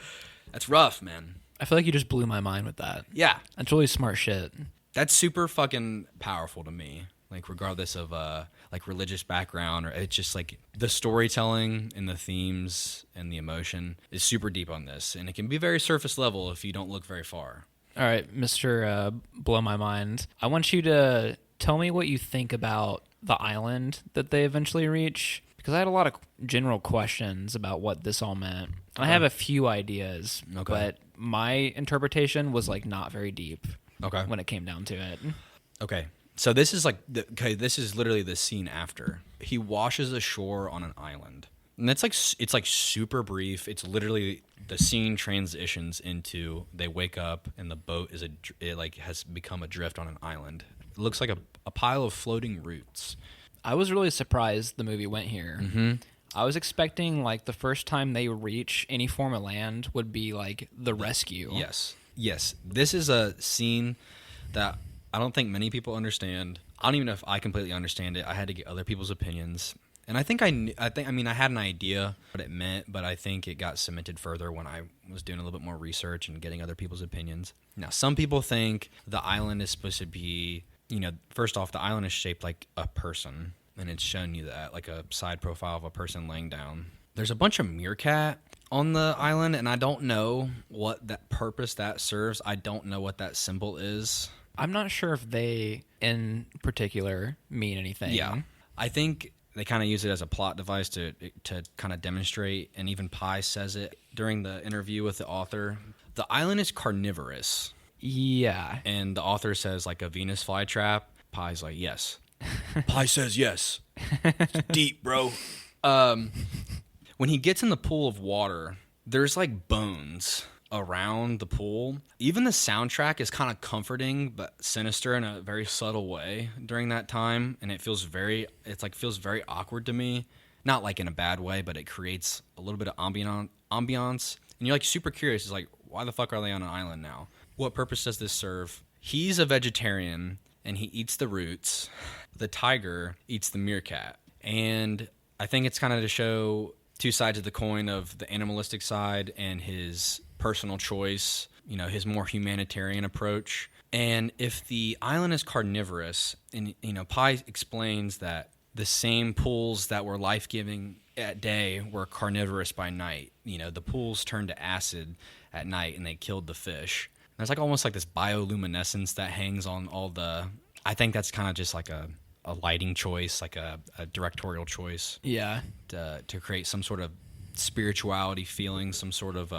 that's rough, man. I feel like you just blew my mind with that. Yeah. That's really smart shit. That's super fucking powerful to me. Like, regardless of like religious background, or it's just like the storytelling and the themes and the emotion is super deep on this, and it can be very surface level if you don't look very far. All right, Mr. Blow My Mind. I want you to tell me what you think about the island that they eventually reach, because I had a lot of general questions about what this all meant. I have a few ideas, but my interpretation was like not very deep when it came down to it. Okay. So this is this is literally the scene after. He washes ashore on an island. And it's like super brief. It's literally the scene transitions into they wake up and the boat has become adrift on an island. It looks like a pile of floating roots. I was really surprised the movie went here. Mm-hmm. I was expecting like the first time they reach any form of land would be like the rescue. Yes. This is a scene that I don't think many people understand. I don't even know if I completely understand it. I had to get other people's opinions. And I think I had an idea what it meant, but I think it got cemented further when I was doing a little bit more research and getting other people's opinions. Now, some people think the island is supposed to be, first off, the island is shaped like a person, and it's showing you that, like a side profile of a person laying down. There's a bunch of meerkat on the island, and I don't know what that purpose that serves. I don't know what that symbol is. I'm not sure if they, in particular, mean anything. Yeah. I think they kind of use it as a plot device to kind of demonstrate, and even Pye says it during the interview with the author. The island is carnivorous. Yeah. And the author says, like, a Venus flytrap. Pye's like, yes. Pye says yes. It's deep, bro. When he gets in the pool of water, there's, like, bones around the pool. Even the soundtrack is kind of comforting but sinister in a very subtle way during that time, and it feels very awkward to me. Not like in a bad way, but it creates a little bit of ambiance, and you're like super curious. It's like, why the fuck are they on an island now? What purpose does this serve? He's a vegetarian and he eats the roots. The tiger eats the meerkat, and I think it's kind of to show two sides of the coin of the animalistic side and his personal choice, you know, his more humanitarian approach. And if the island is carnivorous, and, you know, Pye explains that the same pools that were life-giving at day were carnivorous by night. You know, the pools turned to acid at night and they killed the fish. There's like almost like this bioluminescence that hangs on all the... I think that's kind of just like a lighting choice, like a directorial choice. Yeah. To create some sort of spirituality feeling, some sort of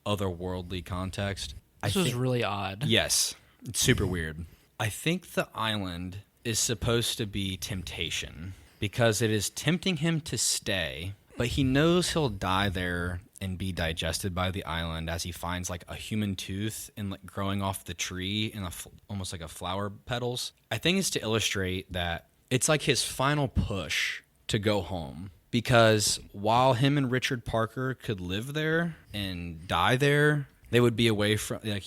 otherworldly context. This was really odd. Yes. It's super weird. I think the island is supposed to be temptation because it is tempting him to stay, but he knows he'll die there and be digested by the island as he finds like a human tooth and like growing off the tree and almost like a flower petals. I think it's to illustrate that it's like his final push to go home, because while him and Richard Parker could live there and die there, they would be away from, like,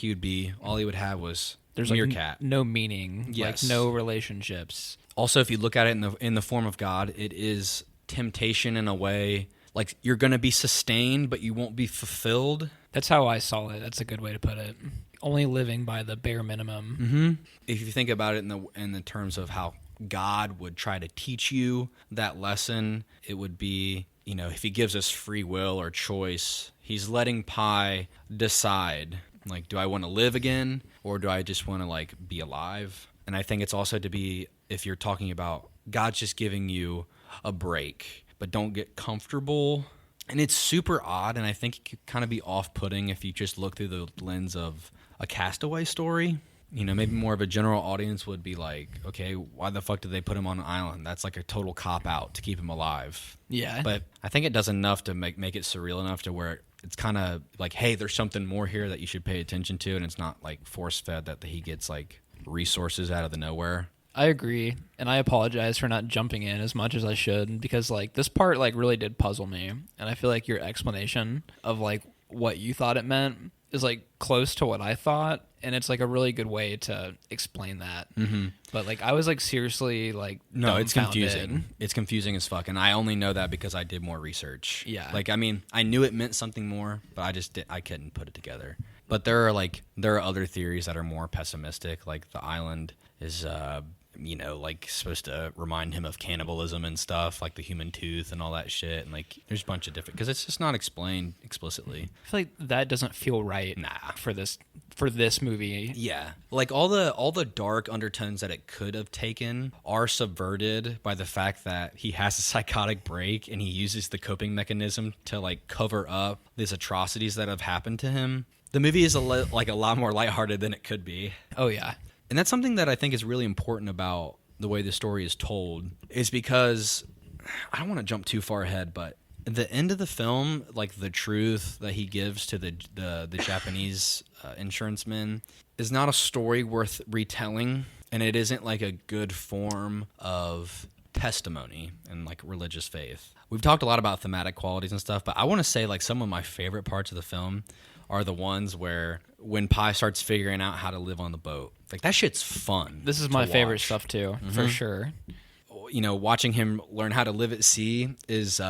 all he would have was there's meerkat. Like no meaning, yes. Like no relationships. Also, if you look at it in the form of God, it is temptation in a way. Like, you're going to be sustained, but you won't be fulfilled. That's how I saw it. That's a good way to put it. Only living by the bare minimum. Mm-hmm. If you think about it in the terms of how God would try to teach you that lesson, it would be, you know, if he gives us free will or choice, he's letting Pye decide, like, do I want to live again or do I just want to, like, be alive? And I think it's also to be, if you're talking about God's just giving you a break, but don't get comfortable. And it's super odd, and I think it could kind of be off-putting if you just look through the lens of a Castaway story. You know, maybe more of a general audience would be like, okay, why the fuck did they put him on an island? That's like a total cop-out to keep him alive. Yeah. But I think it does enough to make it surreal enough to where it's kind of like, hey, there's something more here that you should pay attention to, and it's not like force-fed that he gets like resources out of the nowhere. I agree, and I apologize for not jumping in as much as I should, because like this part like really did puzzle me, and I feel like your explanation of like what you thought it meant is like close to what I thought, and it's like a really good way to explain that. Mm-hmm. But like I was like seriously like no, it's confusing. It's confusing as fuck, and I only know that because I did more research. Yeah, like I mean, I knew it meant something more, but I couldn't put it together. But there are other theories that are more pessimistic, like the island is you know, like supposed to remind him of cannibalism and stuff, like the human tooth and all that shit. And like, there's a bunch of different, because it's just not explained explicitly. I feel like that doesn't feel right. For this movie. Yeah, like all the dark undertones that it could have taken are subverted by the fact that he has a psychotic break and he uses the coping mechanism to like cover up these atrocities that have happened to him. The movie is a lot more lighthearted than it could be. Oh yeah. And that's something that I think is really important about the way the story is told, is because I don't want to jump too far ahead, but at the end of the film, like the truth that he gives to the Japanese insurance men is not a story worth retelling, and it isn't like a good form of testimony and like religious faith. We've talked a lot about thematic qualities and stuff, but I want to say like some of my favorite parts of the film are the ones where when Pye starts figuring out how to live on the boat. Like, that shit's fun. This is my favorite stuff, too, for sure. You know, watching him learn how to live at sea is,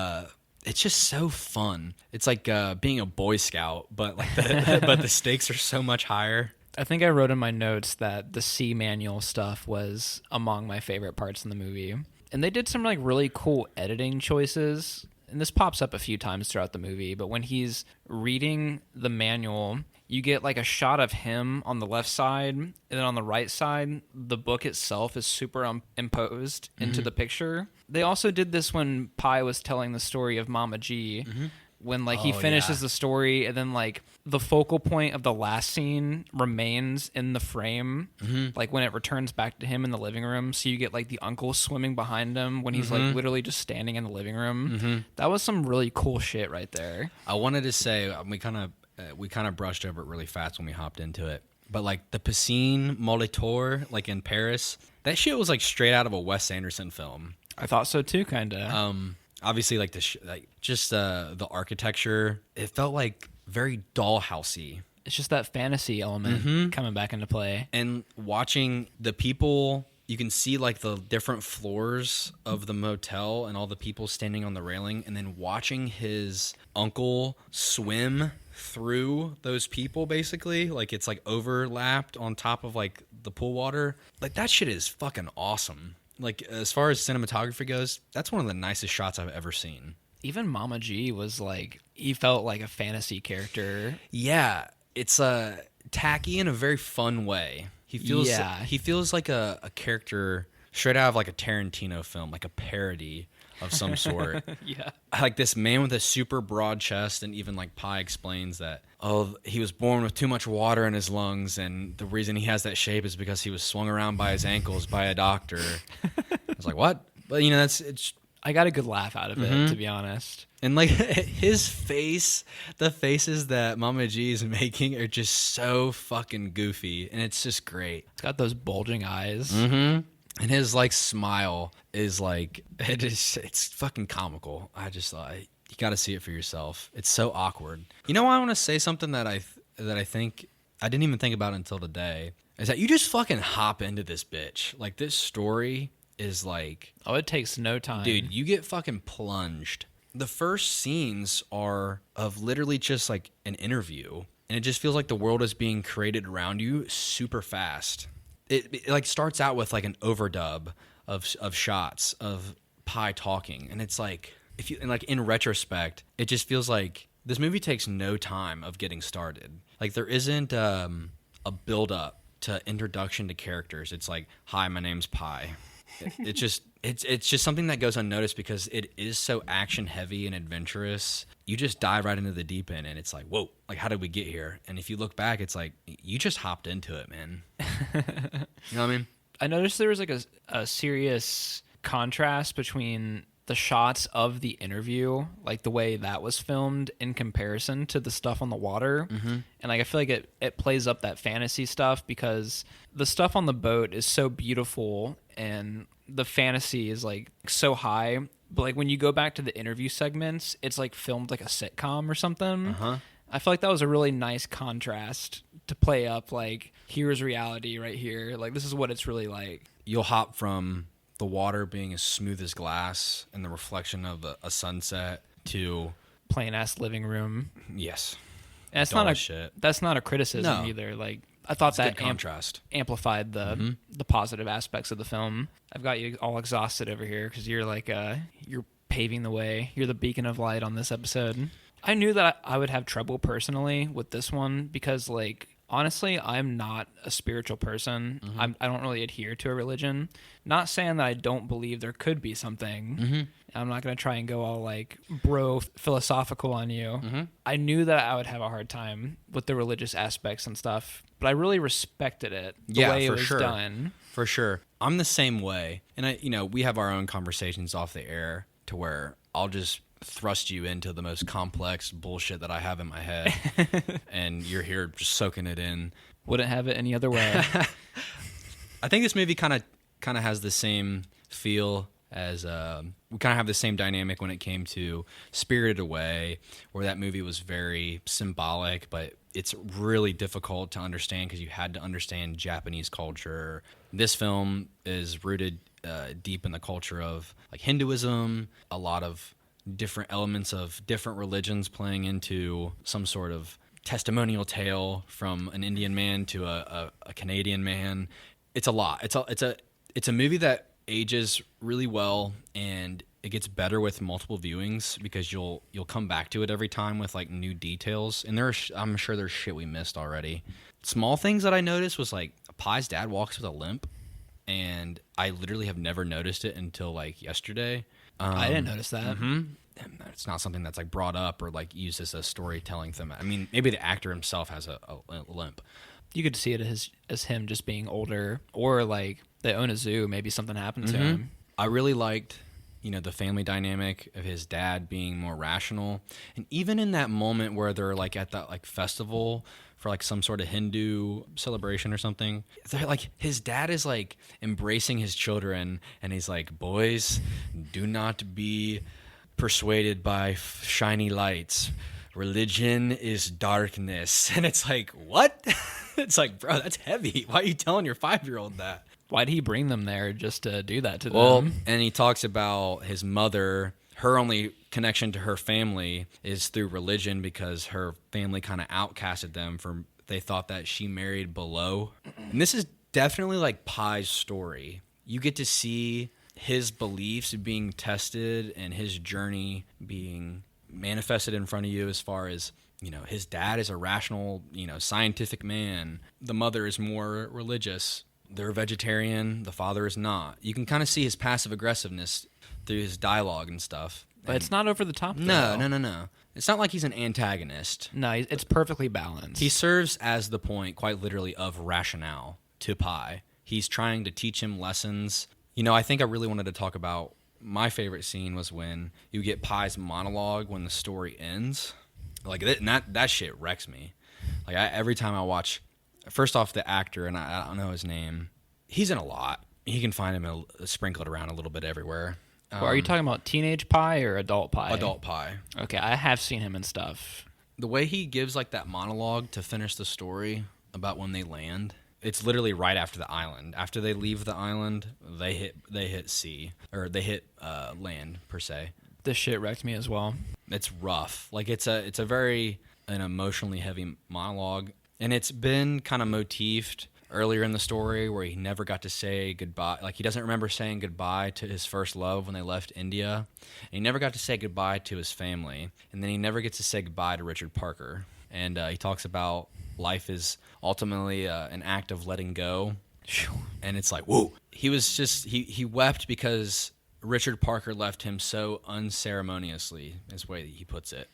it's just so fun. It's like being a Boy Scout, but like but the stakes are so much higher. I think I wrote in my notes that the sea manual stuff was among my favorite parts in the movie. And they did some like really cool editing choices. And this pops up a few times throughout the movie, but when he's reading the manual, you get like a shot of him on the left side, and then on the right side, the book itself is superimposed into the picture. They also did this when Pi was telling the story of Mama G. When like he finishes the story, and then like the focal point of the last scene remains in the frame, like when it returns back to him in the living room. So you get like the uncle swimming behind him when he's like literally just standing in the living room. That was some really cool shit right there. I wanted to say we kind of brushed over it really fast when we hopped into it, but like the Piscine Molitor, like in Paris, that shit was like straight out of a Wes Anderson film. I thought so too, kind of. Obviously, like the architecture, it felt like very dollhousey. It's just that fantasy element coming back into play. And watching the people, you can see like the different floors of the motel and all the people standing on the railing, and then watching his uncle swim through those people, basically. Like it's like overlapped on top of like the pool water. Like that shit is fucking awesome. Like, as far as cinematography goes, that's one of the nicest shots I've ever seen. Even Mama G was like, he felt like a fantasy character. Yeah, it's tacky in a very fun way. He feels like a character straight out of like a Tarantino film, like a parody of some sort. Yeah. Like this man with a super broad chest, and even like Pi explains that, he was born with too much water in his lungs, and the reason he has that shape is because he was swung around by his ankles by a doctor. I was like, what? But you know, I got a good laugh out of it, to be honest. And like his face, the faces that Mama G is making are just so fucking goofy, and it's just great. It's got those bulging eyes. And his like smile is like it's fucking comical. I just thought you got to see it for yourself. It's so awkward. You know, I want to say something that I think I didn't even think about until today is that you just fucking hop into this bitch. Like this story is like, oh, it takes no time, dude. You get fucking plunged. The first scenes are of literally just like an interview, and it just feels like the world is being created around you super fast. It like starts out with like an overdub of shots of Pi talking, and it's like in retrospect, it just feels like this movie takes no time of getting started. Like there isn't a build up to introduction to characters. It's like, hi, my name's Pi. It's just something that goes unnoticed because it is so action heavy and adventurous. You just dive right into the deep end, and it's like, whoa, like how did we get here? And if you look back, it's like you just hopped into it, man. You know what I mean? I noticed there was like a serious contrast between the shots of the interview, like the way that was filmed in comparison to the stuff on the water. And like I feel like it plays up that fantasy stuff because the stuff on the boat is so beautiful and the fantasy is like so high. But like when you go back to the interview segments, it's like filmed like a sitcom or something. I feel like that was a really nice contrast to play up, like, here's reality right here. Like, this is what it's really like. You'll hop from the water being as smooth as glass and the reflection of a sunset to plain-ass living room. Yes. And that's not a criticism either. Like, I thought that contrast amplified the positive aspects of the film. I've got you all exhausted over here because you're like, you're paving the way. You're the beacon of light on this episode. I knew that I would have trouble personally with this one because, like, honestly, I'm not a spiritual person. I don't really adhere to a religion. Not saying that I don't believe there could be something. I'm not going to try and go all, like, bro philosophical on you. I knew that I would have a hard time with the religious aspects and stuff, but I really respected it the way it was done. For sure. I'm the same way. And, we have our own conversations off the air to where I'll just thrust you into the most complex bullshit that I have in my head, and you're here just soaking it in. Wouldn't have it any other way. I think this movie kind of has the same feel as we kind of have the same dynamic when it came to Spirited Away, where that movie was very symbolic, but it's really difficult to understand because you had to understand Japanese culture. This film is rooted deep in the culture of like Hinduism, a lot of different elements of different religions playing into some sort of testimonial tale from an Indian man to a Canadian man. It's a lot. It's a movie that ages really well, and it gets better with multiple viewings because you'll come back to it every time with like new details. And I'm sure there's shit we missed already. Small things that I noticed was like Pie's dad walks with a limp, and I literally have never noticed it until like yesterday. I didn't notice that. Mm-hmm. It's not something that's like brought up or like used as a storytelling theme. I mean, maybe the actor himself has a limp. You could see it as him just being older, or like they own a zoo. Maybe something happened to him. I really liked, the family dynamic of his dad being more rational, and even in that moment where they're like at that like festival for like some sort of Hindu celebration or something, they're like his dad is like embracing his children, and he's like, "Boys, do not be persuaded by shiny lights. Religion is darkness." And it's like, what? It's like, bro, that's heavy. Why are you telling your 5-year-old that? Why'd he bring them there just to do that to Well, them? and he talks about his mother. Her only connection to her family is through religion because her family kind of outcasted them they thought that she married below. And this is definitely like Pie's story. You get to see his beliefs being tested and his journey being manifested in front of you as far as, his dad is a rational, scientific man. The mother is more religious. They're vegetarian. The father is not. You can kind of see his passive aggressiveness through his dialogue and stuff. But it's not over the top. No, though. no. It's not like he's an antagonist. No, it's perfectly balanced. He serves as the point, quite literally, of rationale to Pie. He's trying to teach him lessons. I think I really wanted to talk about my favorite scene was when you get Pie's monologue when the story ends. Like that shit wrecks me. Like every time I watch, first off the actor, and I don't know his name. He's in a lot. You can find him sprinkled around a little bit everywhere. Well, are you talking about teenage Pie or adult Pie? Adult Pie. Okay, I have seen him in stuff. The way he gives like that monologue to finish the story about when they land, it's literally right after the island. After they leave the island, they hit sea, or they hit land per se. This shit wrecked me as well. It's rough. Like it's a very an emotionally heavy monologue, and it's been kind of motifed earlier in the story where he never got to say goodbye. Like he doesn't remember saying goodbye to his first love when they left India, and he never got to say goodbye to his family, and then he never gets to say goodbye to Richard Parker. And he talks about life is ultimately an act of letting go, and it's like, whoa. He was just he wept because Richard Parker left him so unceremoniously, is the way that he puts it.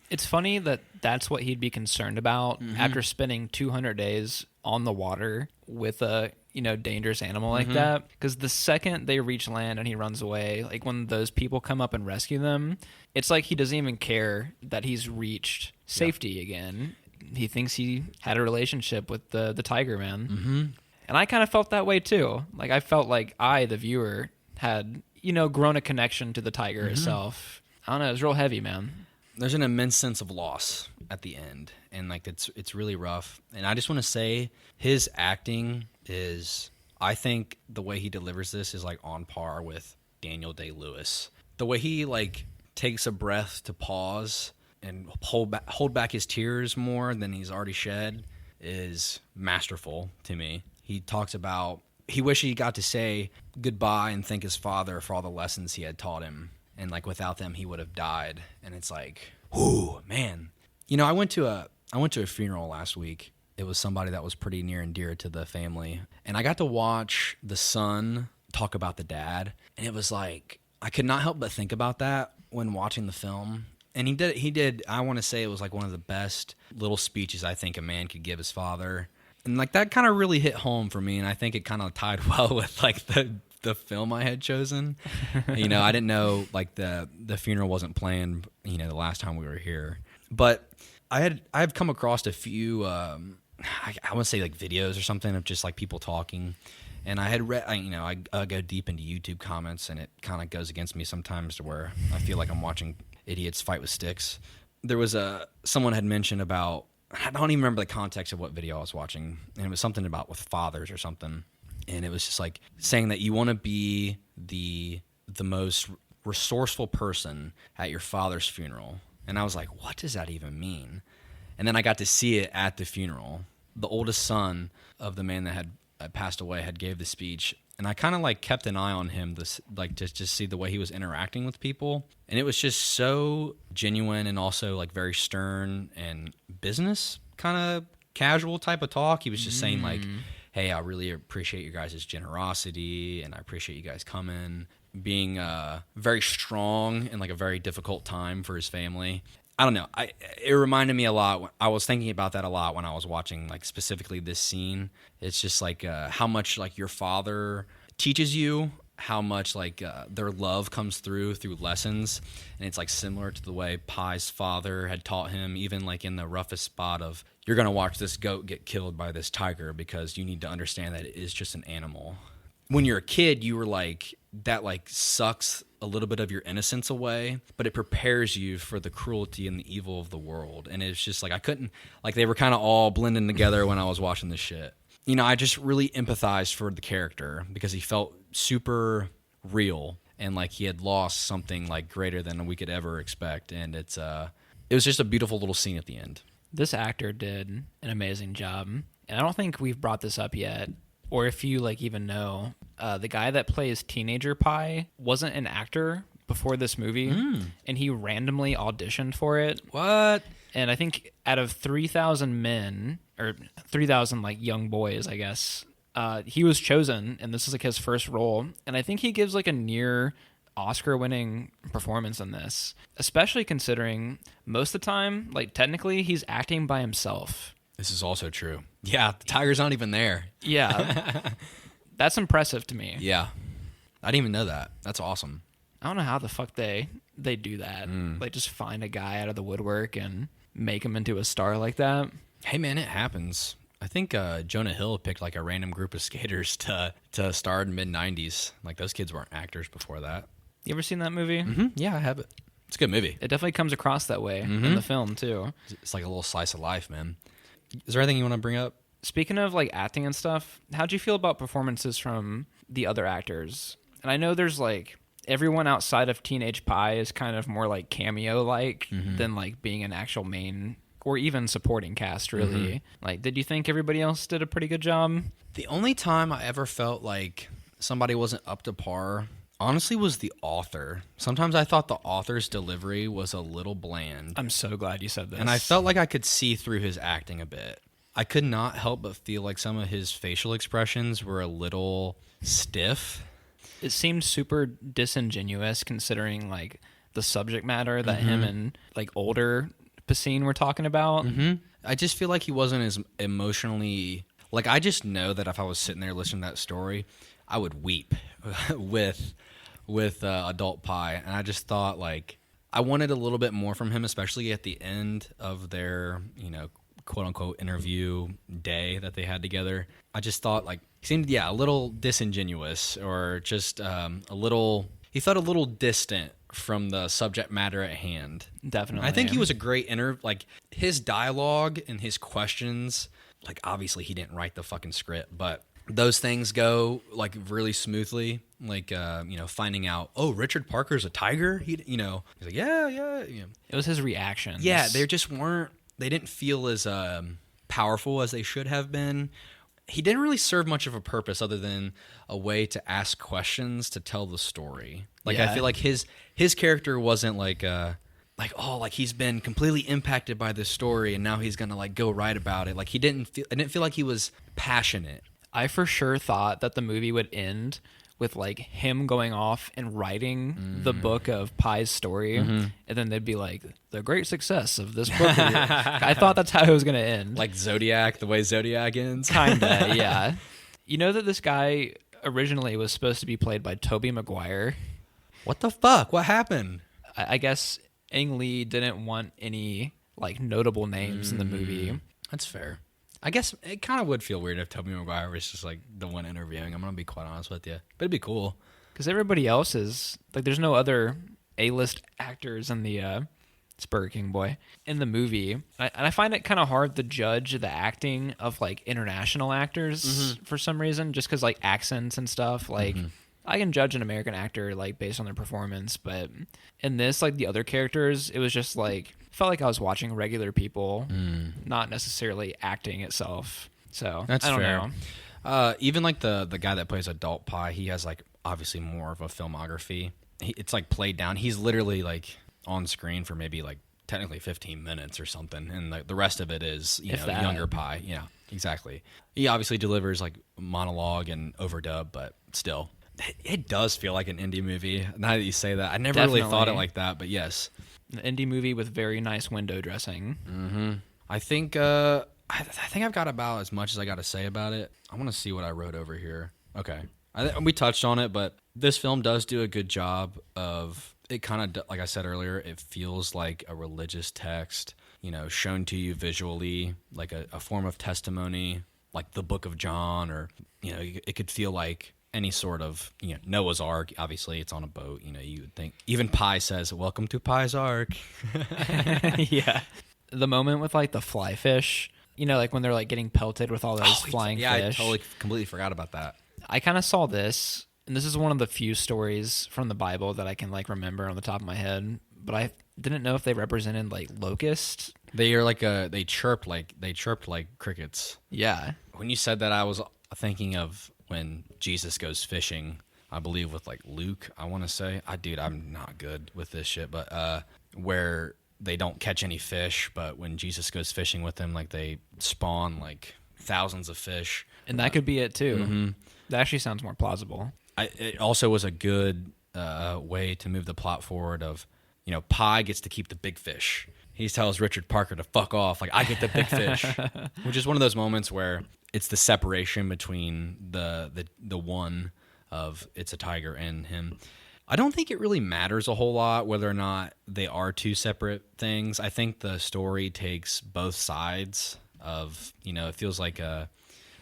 It's funny that that's what he'd be concerned about after spending 200 days on the water with a dangerous animal like that. Because the second they reach land and he runs away, like when those people come up and rescue them, it's like he doesn't even care that he's reached safety again. He thinks he had a relationship with the tiger man. And I kind of felt that way too. Like I felt like I, the viewer, had grown a connection to the tiger itself. I don't know, it was real heavy, man. There's an immense sense of loss at the end, and like it's really rough. And I just want to say his acting is, I think the way he delivers this is like on par with Daniel Day-Lewis. The way he like takes a breath to pause and hold back his tears more than he's already shed is masterful to me. He talks about he wished he got to say goodbye and thank his father for all the lessons he had taught him. And like without them, he would have died. And it's like, whoo, man. I went to a funeral last week. It was somebody that was pretty near and dear to the family. And I got to watch the son talk about the dad. And it was like, I could not help but think about that when watching the film. And he did, I want to say it was like one of the best little speeches I think a man could give his father. And like that kind of really hit home for me. And I think it kind of tied well with like the film I had chosen. I didn't know like the funeral wasn't planned, the last time we were here. But I've come across a few I want to say like videos or something of just like people talking. And I had read, I go deep into YouTube comments, and it kind of goes against me sometimes to where I feel like I'm watching idiots fight with sticks. There was someone had mentioned about, I don't even remember the context of what video I was watching, and it was something about with fathers or something. And it was just like saying that you want to be the most resourceful person at your father's funeral. And I was like, what does that even mean? And then I got to see it at the funeral. The oldest son of the man that had passed away had gave the speech, and I kind of like kept an eye on him, like just see the way he was interacting with people, and it was just so genuine and also like very stern and business kind of casual type of talk. He was just saying like, hey, I really appreciate your guys' generosity, and I appreciate you guys coming, being very strong in like a very difficult time for his family. I don't know. It reminded me a lot. I was thinking about that a lot when I was watching, like specifically this scene. It's just like how much like your father teaches you, how much like their love comes through lessons, and it's like similar to the way Pi's father had taught him, even like in the roughest spot of you're gonna watch this goat get killed by this tiger because you need to understand that it is just an animal. When you're a kid, you were like, that like sucks a little bit of your innocence away, but it prepares you for the cruelty and the evil of the world. And it's just like I couldn't, like they were kind of all blending together when I was watching this shit. You know, I just really empathized for the character because he felt super real and like he had lost something like greater than we could ever expect. And it was just a beautiful little scene at the end. This actor did an amazing job, and I don't think we've brought this up yet, or if you like even know, the guy that plays Teenager Pi wasn't an actor before this movie, and he randomly auditioned for it. What? And I think out of 3,000 men, or 3,000 like young boys, I guess, he was chosen, and this is like his first role. And I think he gives like a near Oscar-winning performance in this, especially considering most of the time, like technically, he's acting by himself. This is also true. Yeah, the tiger's not even there. Yeah. That's impressive to me. Yeah. I didn't even know that. That's awesome. I don't know how the fuck they do that. Like, just find a guy out of the woodwork and make him into a star like that. Hey, man, it happens. I think Jonah Hill picked like a random group of skaters to star in mid-90s. Like, those kids weren't actors before that. You ever seen that movie? Mm-hmm. Yeah, I have it. It's a good movie. It definitely comes across that way in the film, too. It's like a little slice of life, man. Is there anything you want to bring up? Speaking of like acting and stuff, how'd you feel about performances from the other actors? And I know there's like everyone outside of Teenage Pi is kind of more like cameo-like than like being an actual main or even supporting cast, really. Like, did you think everybody else did a pretty good job? The only time I ever felt like somebody wasn't up to par, honestly, was the author. Sometimes I thought the author's delivery was a little bland. I'm so glad you said this. And I felt like I could see through his acting a bit. I could not help but feel like some of his facial expressions were a little stiff. It seemed super disingenuous considering like the subject matter that him and like older Pacine were talking about. I just feel like he wasn't as emotionally... Like, I just know that if I was sitting there listening to that story, I would weep with Adult Pi. And I just thought, like, I wanted a little bit more from him, especially at the end of their, you know, quote-unquote interview day that they had together. I just thought, like, he seemed, a little disingenuous or just he felt a little distant from the subject matter at hand. Definitely. I think he was a great like, his dialogue and his questions, like, obviously he didn't write the fucking script, but those things go, like, really smoothly. Like, you know, finding out, oh, Richard Parker's a tiger? He's like, yeah. It was his reactions. Yeah, they just weren't... They didn't feel as powerful as they should have been. He didn't really serve much of a purpose other than a way to ask questions to tell the story. Like, I feel like his character wasn't like he's been completely impacted by this story and now he's gonna like go write about it. Like, I didn't feel like he was passionate. I for sure thought that the movie would end with like him going off and writing the book of Pi's story, and then they'd be like, the great success of this book. I thought that's how it was going to end. Like Zodiac, the way Zodiac ends? Kinda, yeah. You know that this guy originally was supposed to be played by Tobey Maguire? What the fuck? What happened? I guess Ang Lee didn't want any like notable names in the movie. That's fair. I guess it kind of would feel weird if Tobey Maguire was just like the one interviewing. I'm going to be quite honest with you. But it'd be cool. Because everybody else is, like, there's no other A-list actors in the, it's Burger King boy, in the movie. And I find it kind of hard to judge the acting of, like, international actors for some reason, just because, like, accents and stuff. Like, I can judge an American actor, like, based on their performance. But in this, like, the other characters, it was just, like... felt like I was watching regular people, not necessarily acting itself. So that's I don't fair. know. Even like the guy that plays Adult Pie, he has like obviously more of a filmography. It's like played down. He's literally like on screen for maybe like technically 15 minutes or something, and the rest of it is younger Pie. Yeah, exactly. He obviously delivers like monologue and overdub, but still, it does feel like an indie movie. Now that you say that, I never really thought it like that, but yes, an indie movie with very nice window dressing. Mm-hmm. I think I think I've got about as much as I got to say about it. I want to see what I wrote over here. Okay. We touched on it, but this film does do a good job of it. Kind of, like I said earlier, it feels like a religious text, shown to you visually, like a form of testimony, like the Book of John, or, it could feel like any sort of, Noah's Ark. Obviously, it's on a boat. You would think. Even Pi says, "Welcome to Pi's Ark." Yeah. The moment with like the fly fish, like when they're like getting pelted with all those flying fish. Yeah, I totally completely forgot about that. I kind of saw this, and this is one of the few stories from the Bible that I can like remember on the top of my head, but I didn't know if they represented like locusts. They are like they chirped like crickets. Yeah. When you said that, I was thinking of when Jesus goes fishing, I believe with like Luke, I want to say. I'm not good with this shit, but where they don't catch any fish, but when Jesus goes fishing with them, like they spawn like thousands of fish. And that could be it too. Mm-hmm. That actually sounds more plausible. It also was a good way to move the plot forward of, Pi gets to keep the big fish. He tells Richard Parker to fuck off. Like, I get the big fish, which is one of those moments where it's the separation between the one of it's a tiger and him. I don't think it really matters a whole lot whether or not they are two separate things. I think the story takes both sides of, it feels like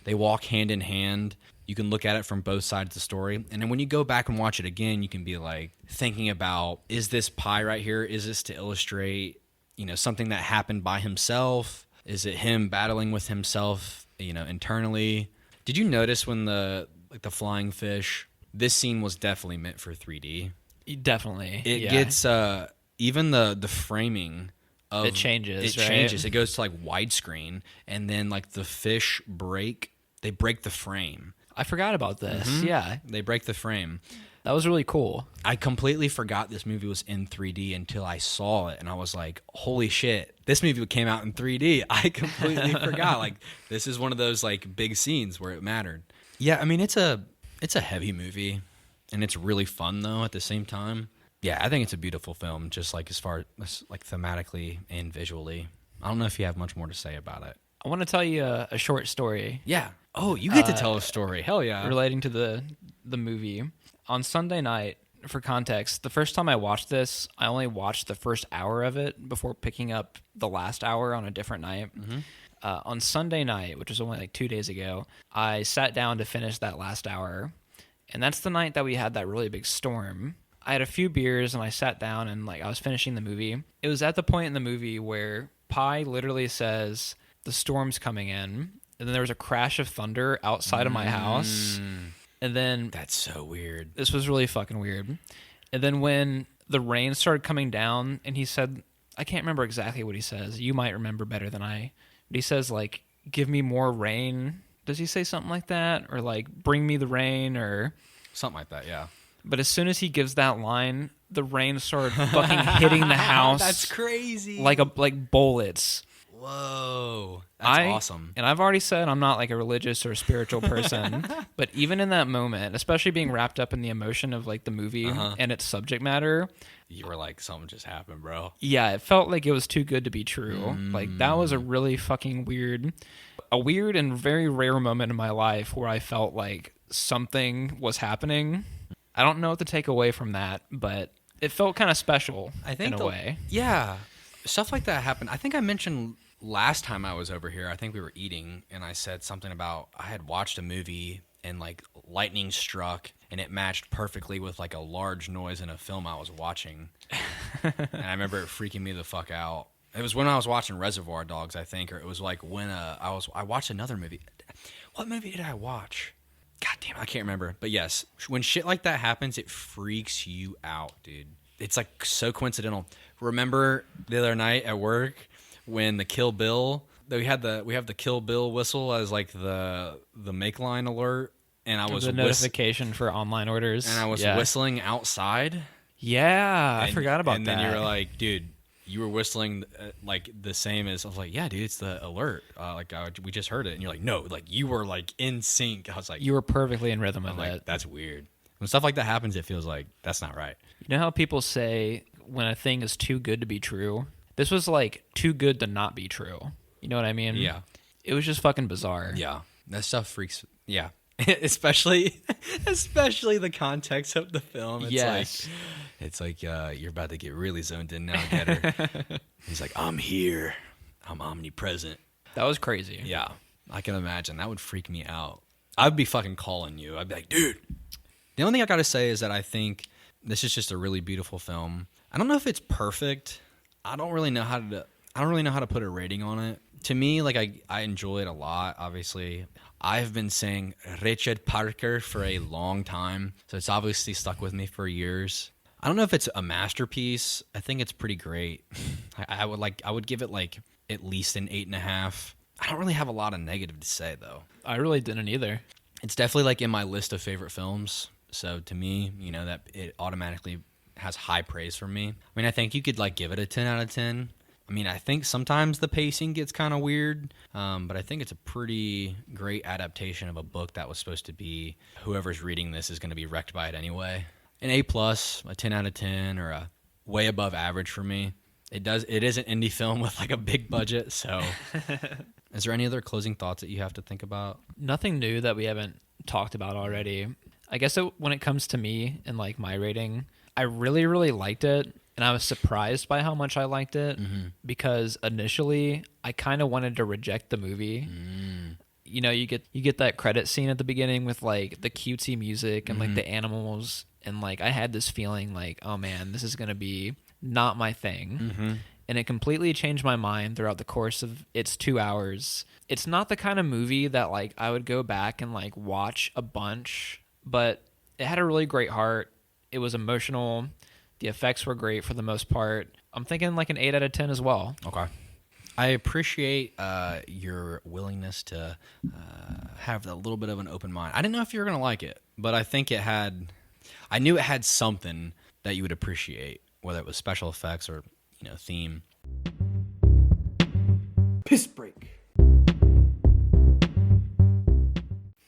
they walk hand in hand. You can look at it from both sides of the story. And then when you go back and watch it again, you can be like thinking about, is this Pi right here? Is this to illustrate, something that happened by himself? Is it him battling with himself, internally? Did you notice when the flying fish, this scene was definitely meant for 3D. Definitely. It gets even the framing of it changes. It changes. It goes to like widescreen, and then like the fish they break the frame. I forgot about this. Mm-hmm. Yeah. They break the frame. That was really cool. I completely forgot this movie was in 3D until I saw it, and I was like, holy shit, this movie came out in 3D. I completely forgot. Like, this is one of those like big scenes where it mattered. Yeah, I mean, it's a heavy movie, and it's really fun though at the same time. Yeah, I think it's a beautiful film, just like as far as like thematically and visually. I don't know if you have much more to say about it. I want to tell you a short story. Yeah. Oh, you get to tell a story. Hell yeah. Relating to the movie. On Sunday night, for context, the first time I watched this, I only watched the first hour of it before picking up the last hour on a different night. Mm-hmm. On Sunday night, which was only like 2 days ago, I sat down to finish that last hour. And that's the night that we had that really big storm. I had a few beers and I sat down and like I was finishing the movie. It was at the point in the movie where Pi literally says, "The storm's coming in." And then there was a crash of thunder outside of my house. And then... That's so weird. This was really fucking weird. And then when the rain started coming down and he said... I can't remember exactly what he says. You might remember better than I. But he says, like, give me more rain. Does he say something like that? Or, like, bring me the rain or... Something like that, yeah. But as soon as he gives that line, the rain started fucking hitting the house. That's crazy. Like bullets. Whoa. That's awesome. And I've already said I'm not like a religious or spiritual person, but even in that moment, especially being wrapped up in the emotion of like the movie and its subject matter, you were like, something just happened, bro. Yeah, it felt like it was too good to be true. Like that was a really fucking weird and very rare moment in my life where I felt like something was happening. I don't know what to take away from that, but it felt kind of special in a way. Yeah. Stuff like that happened. I think I mentioned last time I was over here, I think we were eating, and I said something about I had watched a movie and like lightning struck and it matched perfectly with like a large noise in a film I was watching. And I remember it freaking me the fuck out. It was when I was watching Reservoir Dogs, I think, or it was like when I watched another movie. What movie did I watch? God damn, I can't remember. But yes, when shit like that happens, it freaks you out, dude. It's like so coincidental. Remember the other night at work when the Kill Bill, we have the Kill Bill whistle as like the make line alert, and I was the notification for online orders, and I was whistling outside. Yeah, I forgot about that. And then you were like, dude, you were whistling like the same as I was like, yeah, dude, it's the alert. We just heard it, and you're like, no, like you were like in sync. I was like, you were perfectly in rhythm with it. Like, that's weird. When stuff like that happens, it feels like that's not right. You know how people say when a thing is too good to be true? This was like too good to not be true. You know what I mean? Yeah. It was just fucking bizarre. Yeah. That stuff freaks. Yeah. especially the context of the film. It's like you're about to get really zoned in now, get her. He's like, I'm here. I'm omnipresent. That was crazy. Yeah. I can imagine. That would freak me out. I'd be fucking calling you. I'd be like, dude. The only thing I got to say is that I think this is just a really beautiful film. I don't know if it's perfect. I don't really know how to put a rating on it. To me, like I enjoy it a lot, obviously. I've been saying Richard Parker for a long time, so it's obviously stuck with me for years. I don't know if it's a masterpiece. I think it's pretty great. I would give it like at least an 8.5. I don't really have a lot of negative to say though. I really didn't either. It's definitely like in my list of favorite films. So to me, you know, that it automatically has high praise from me. I mean, I think you could like give it a 10 out of 10. I mean, I think sometimes the pacing gets kind of weird, but I think it's a pretty great adaptation of a book that was supposed to be, whoever's reading this is going to be wrecked by it anyway. An A+, a 10 out of 10, or a way above average for me. It is an indie film with like a big budget, so. Is there any other closing thoughts that you have to think about? Nothing new that we haven't talked about already. I guess when it comes to me and like my rating, I really, really liked it. And I was surprised by how much I liked it because initially I kind of wanted to reject the movie. You know, you get that credit scene at the beginning with like the cutesy music and like the animals, and like I had this feeling like, oh man, this is gonna be not my thing. And it completely changed my mind throughout the course of its 2 hours. It's not the kind of movie that like I would go back and like watch a bunch, but it had a really great heart. It was emotional. The effects were great for the most part. I'm thinking like an 8 out of 10 as well. Okay. I appreciate your willingness to have a little bit of an open mind. I didn't know if you were going to like it, but I think I knew it had something that you would appreciate, whether it was special effects or, you know, theme. Piss break.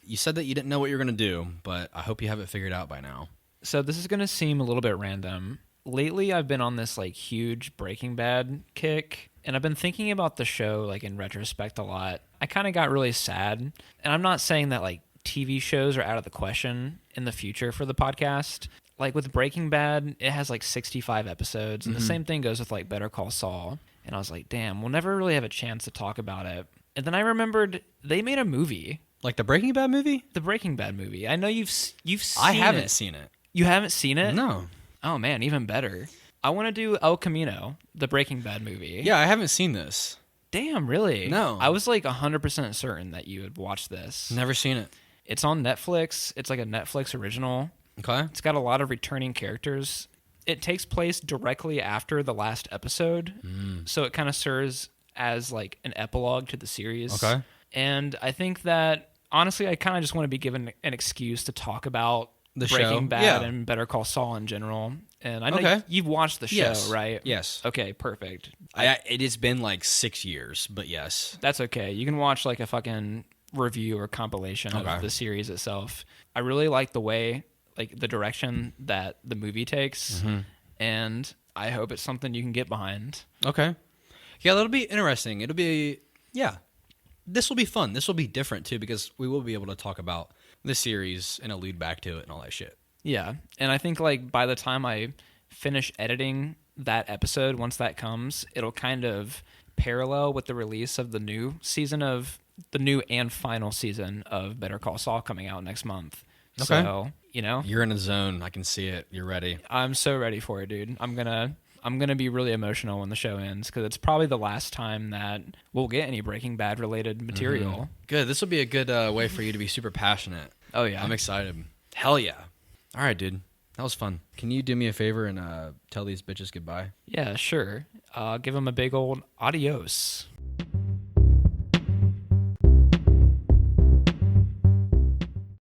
You said that you didn't know what you were going to do, but I hope you have it figured out by now. So this is going to seem a little bit random. Lately, I've been on this like huge Breaking Bad kick, and I've been thinking about the show like in retrospect a lot. I kind of got really sad, and I'm not saying that like TV shows are out of the question in the future for the podcast. Like with Breaking Bad, it has like 65 episodes, and the same thing goes with like Better Call Saul. And I was like, damn, we'll never really have a chance to talk about it. And then I remembered they made a movie. Like the Breaking Bad movie? The Breaking Bad movie. I know you've seen it. I haven't seen it. You haven't seen it? No. Oh, man, even better. I want to do El Camino, the Breaking Bad movie. Yeah, I haven't seen this. Damn, really? No. I was like 100% certain that you would watch this. Never seen it. It's on Netflix. It's like a Netflix original. Okay. It's got a lot of returning characters. It takes place directly after the last episode, so it kind of serves as like an epilogue to the series. Okay. And I think that, honestly, I kind of just want to be given an excuse to talk about the Breaking show. Bad Yeah. and Better Call Saul in general. And I know you've watched the show, Yes. right? Yes. Okay, perfect. It has been like 6 years, but yes. That's okay. You can watch like a fucking review or compilation of the series itself. I really like the way, like the direction that the movie takes, and I hope it's something you can get behind. Okay. Yeah, that'll be interesting. It'll be, yeah. This will be fun. This will be different too, because we will be able to talk about the series and allude back to it and all that shit. Yeah, and I think like by the time I finish editing that episode, once that comes, it'll kind of parallel with the release of the new and final season of Better Call Saul coming out next month. Okay. So, you know, You're in a zone. I can see it. You're ready. I'm so ready for it, dude. I'm gonna be really emotional when the show ends, because it's probably the last time that we'll get any Breaking Bad related material. Good. This will be a good way for you to be super passionate. Oh yeah, I'm excited. Hell yeah. All right, dude. That was fun. Can you do me a favor and tell these bitches goodbye? Yeah, sure. Give them a big old adios.